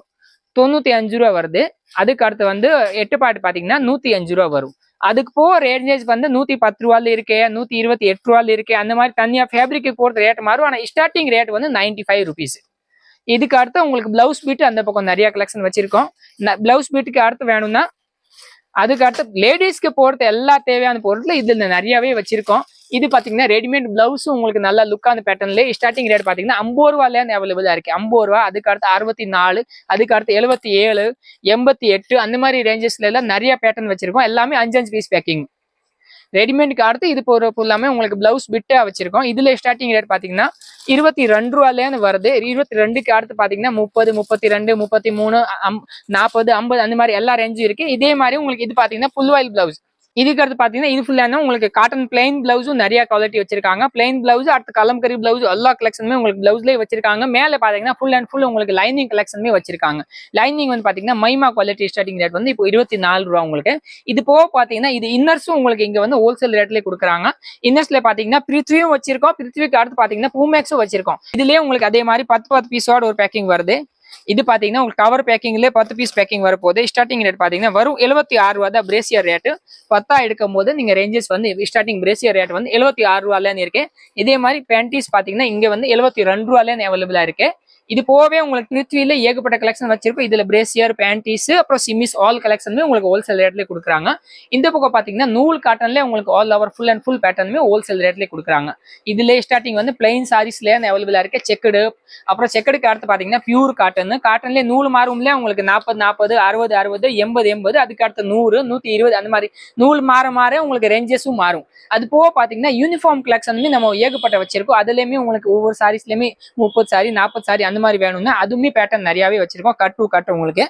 95 ரூபா வருது. அதுக்கு அடுத்து வந்து 8 பாட்டு பாத்தீங்கன்னா 105 ரூபா வரும். அதுக்கு போக ரேஞ்சஸ் வந்து 110 ரூபால இருக்கு, 128 ரூபால இருக்கு. அந்த மாதிரி தனியா ஃபேப்ரிக்கு பொறுத்து ரேட் மாறும். ஆனா ஸ்டார்டிங் ரேட் வந்து 95 rupees. இதுக்கு அடுத்து உங்களுக்கு பிளவுஸ் பீட் அந்த பக்கம் நிறைய கலெக்ஷன் வச்சிருக்கோம். பிளவுஸ் பீட்டுக்கு அடுத்து வேணும்னா அதுக்கு அடுத்து லேடிஸ்க்கு போறது எல்லா தேவையான பொருட்கள் இதுல நிறையவே வச்சிருக்கோம். இது பாத்தீங்கன்னா ரெடிமேட் பிளவுஸும் உங்களுக்கு நல்ல லுக்கான பேட்டர்ன்ல ஸ்டார்டிங் ரேட் பாத்தீங்கன்னா 50 ரூபால இருந்து அவைலபிளா இருக்கு. 50 ரூபா, அதுக்கு அடுத்து 64, அதுக்கு அடுத்து 77, 88 அந்த மாதிரி ரேஞ்சஸ்ல எல்லாம் நிறைய பேட்டர்ன் வச்சிருக்கோம். எல்லாமே 5 பீஸ் பேக்கிங். ரெடிமேடுக்கு அடுத்து இது போற எல்லாமே உங்களுக்கு பிளவுஸ் பிட்டா வச்சிருக்கோம். இதுல ஸ்டார்டிங் ரேட் பாத்தீங்கன்னா 22 ரூபாயிலேருந்து வருது. 22க்கு அடுத்து பாத்தீங்கன்னா 30, 32, 33, 40, 50 அந்த மாதிரி எல்லா ரேஞ்சும் இருக்கு. இதே மாதிரி உங்களுக்கு இது பாத்தீங்கன்னா ஃபுல் ஆயில் பிளவுஸ். இதுக்கு அடுத்து பாத்தீங்கன்னா இது ஃபுல்லா உங்களுக்கு காட்டன் பிளைன் பிளவுஸும் நிறைய குவாலிட்டி வச்சிருக்காங்க. பிளைன் பிளவுஸ், அடுத்து கலம்கரி பிளவுஸ், எல்லா கலெக்ஷனுமே உங்களுக்கு பிளவுஸ்லேயே வச்சிருக்காங்க. மேல பாத்தீங்கன்னா ஃபுல் அண்ட் ஃபுல் உங்களுக்கு லைனிங் கலெக்ஷனுமே வச்சிருக்காங்க. லைனிங் வந்து பாத்தீங்கன்னா மைமா குவாலிட்டி ஸ்டார்டிங் ரேட் வந்து இப்போ 24 ரூபா உங்களுக்கு. இது போக பாத்தீங்கன்னா இது இன்னர்ஸும் உங்களுக்கு இங்க வந்து ஹோல்சேல் ரேட்லயே கொடுக்குறாங்க. இன்னர்ஸ்ல பாத்தீங்கன்னா பிரித்வியும் வச்சிருக்கோம். பிரித்விக்கு அடுத்து பாத்தீங்கன்னா பூமேக்ஸும் வச்சிருக்கோம். இதுலயே உங்களுக்கு அதே மாதிரி 10 பீஸோட ஒரு பேக்கிங் வருது. இது பாத்தீங்கன்னா உங்களுக்கு கவர் பேக்கிங்ல 10 பீஸ் பேக்கிங் வரப்போகுது. ஸ்டார்டிங் ரேட் பாத்தீங்கன்னா வரும் 76 ரூபா தான் பிரேசியர் ரேட்டு. 10 எடுக்கும் போது நீங்க ரேஞ்சஸ் வந்து ஸ்டார்டிங் பிரேசியர் ரேட் வந்து 76 ரூபாயிலேருந்து இருக்கு. இதே மாதிரி பேண்டிஸ் பாத்தீங்கன்னா இங்க வந்து 72 ரூபாயிலேருந்து அவைலபிளா இருக்கு. இது போகவே உங்களுக்கு பிரித்வில ஏகப்பட்ட கலெக்ஷன் வச்சிருக்கும். இதுல பிரேசியர், பேண்டிஸ், அப்புறம் சிமிஸ் ஆல் கலெக்ஷனுமே உங்களுக்கு ஹோல்சேல் ரேட்லயே கொடுக்குறாங்க. இந்த பக்கம் பாத்தீங்கன்னா நூல் காட்டன்ல உங்களுக்கு all over full and full பேட்டர்னுமே ஹோல்சேல் ரேட்லயே கொடுக்குறாங்க. இதுல ஸ்டார்டிங் வந்து பிளைன் சாரீஸ்ல அவைலபிளா இருக்கு. செக்குடு, அப்புறம் செக்குடுக்கு அடுத்து பாத்தீங்கன்னா பியூர் காட்டன். காட்டன்லேயே நூல் மாறும்ல உங்களுக்கு 40, 40, 60, 60, 80, 80, அதுக்கு அடுத்து 100, 120 அந்த மாதிரி நூல் மாற உங்களுக்கு ரேஞ்சஸும் மாறும். அது போக பாத்தீங்கன்னா யூனிஃபார்ம் கலெக்ஷனுமே நம்ம ஏகப்பட்ட வச்சிருக்கோம். அதுலயுமே உங்களுக்கு ஒவ்வொரு சாரீஸ்லயுமே 30 சாரி, 40 சாரி அந்த மாதிரி வேணும்னா அதுவுமே பேட்டர்ன் நிறையவே வச்சிருக்கோம். கட் டு கட் உங்களுக்கு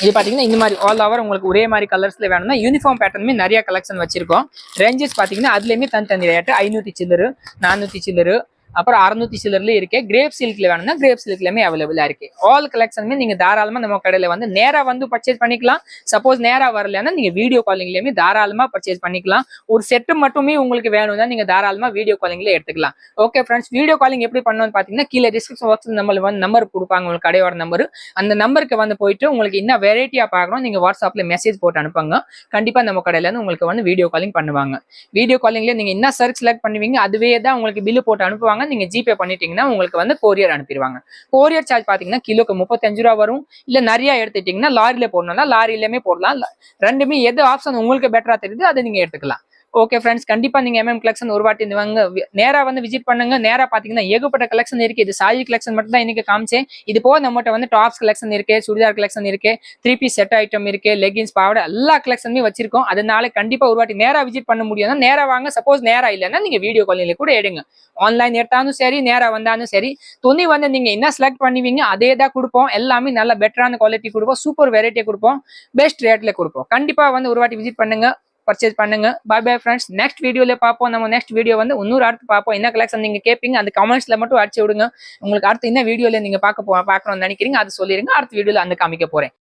இது பாத்தீங்கன்னா இந்த மாதிரி ஆல் ஓவர் உங்களுக்கு ஒரே மாதிரி கலர்ஸ்ல வேணும்னா யூனிஃபார்ம் பேட்டர்னுமே நிறைய கலெக்ஷன் வச்சிருக்கோம். ரேஞ்சஸ் பாத்தீங்கன்னா அதுலயுமே தனி ரேட்டு 500 சில்லரு, 400 சில்லரு, அப்புறம் 600 சில்லர்ல இருக்கு. கிரேப் சில்க்ல வேணும்னா கிரேப் சில்க்லயுமே அவைலபிளா இருக்கு. ஆல் கலெக்ஷனுமே நீங்க தாராளமா நம்ம கடையில வந்து நேரா வந்து பர்ச்சேஸ் பண்ணிக்கலாம். சப்போஸ் நேரா வரலன்னா நீங்க வீடியோ காலிங்லயுமே தாராளமா பர்ச்சேஸ் பண்ணிக்கலாம். ஒரு செட்டு மட்டுமே உங்களுக்கு வேணும்னா நீங்க தாராளமா வீடியோ காலிங்ல எடுத்துக்கலாம். ஓகே ஃப்ரெண்ட்ஸ், வீடியோ காலிங் எப்படி பண்ணணும்னு பாத்தீங்கன்னா கீழே டிஸ்கிரிப்ஷன் பாக்ஸ்ல நம்மளுக்கு வந்து நம்பர் கொடுப்பாங்க, உங்களுக்கு கடையோட நம்பர். அந்த நம்பருக்கு வந்து போயிட்டு உங்களுக்கு என்ன வெரைட்டியா பார்க்கணும் நீங்க வாட்ஸ்அப்ல மெசேஜ் போட்டு அனுப்புங்க. கண்டிப்பா நம்ம கடையில இருந்து உங்களுக்கு வந்து வீடியோ காலிங் பண்ணுவாங்க. வீடியோ காலிங்ல நீங்க என்ன சர்ச் செலக்ட் பண்ணுவீங்க அதுவே தான் உங்களுக்கு பில்லு போட்டு அனுப்புவாங்க. நீங்க ஜிபே பண்ணிட்டீங்கன்னா உங்களுக்கு வந்து கொரியர் அனுப்பிடுவாங்க. கொரியர் சார்ஜ் பாத்தீங்கன்னா கிலோக்கு 35 ரூபா வரும். இல்ல நிறைய எடுத்துட்டீங்கன்னா லாரியில போடணும்னா லாரியிலுமே போடலாம். ரெண்டுமே எது ஆப்ஷன் உங்களுக்கு பெட்டரா தெரியுது அதை நீங்க எடுத்துக்கலாம். ஓகே ஃப்ரெண்ட்ஸ், கண்டிப்பா நீங்க கலெக்ஷன் ஒரு வாட்டி நேரா வந்து விசிட் பண்ணுங்க. நேரா பாத்தீங்கன்னா ஏகப்பட்ட கலெக்ஷன் இருக்கு. இது சாரி கலெக்ஷன் மட்டும் தான் இன்னைக்கு காமிச்சேன். இது போக நம்மகிட்ட வந்து டாப்ஸ் கலெக்ஷன் இருக்கு, சுடிதார் கலெக்ஷன் இருக்கு, 3 பீஸ் செட் ஐட்டம் இருக்கு, லெகின்ஸ், பாவாடை எல்லா கலெக்ஷனுமே வச்சிருக்கோம். அதனால கண்டிப்பா ஒரு வாட்டி நேரா விசிட் பண்ண முடியும்னா நேரா வாங்க. சப்போஸ் நேரா இல்லைன்னா நீங்க வீடியோ காலிங்ல கூட எடுங்க. ஆன்லைன் எடுத்தாலும் சரி, நேரா வந்தாலும் சரி. துணி வந்து நீங்க என்ன செலக்ட் பண்ணுவீங்க அதே தான் கொடுப்போம். எல்லாமே நல்ல பெட்டரான குவாலிட்டி கொடுப்போம். சூப்பர் வெரைட்டி கொடுப்போம். பெஸ்ட் ரேட்ல கொடுப்போம். கண்டிப்பா வந்து ஒரு வாட்டி விசிட் பண்ணுங்க, பர்ச்சேஸ் பண்ணுங்க. பை பை ஃப்ரெண்ட்ஸ், நெக்ஸ்ட் வீடியோல பார்ப்போம். நம்ம நெக்ஸ்ட் வீடியோ வந்து இன்னொரு அடுத்து பார்ப்போம். என்ன கலெக்ஷன் நீங்க கேட்பீங்க அந்த கமெண்ட்ஸ்ல மட்டும் அடிச்சு விடுங்க. உங்களுக்கு அடுத்து என்ன வீடியோல நீங்க பார்க்கணும்னு நினைக்கிறீங்க அது சொல்லிருங்க. அடுத்த வீடியோல அந்த காமிக்க போறேன்.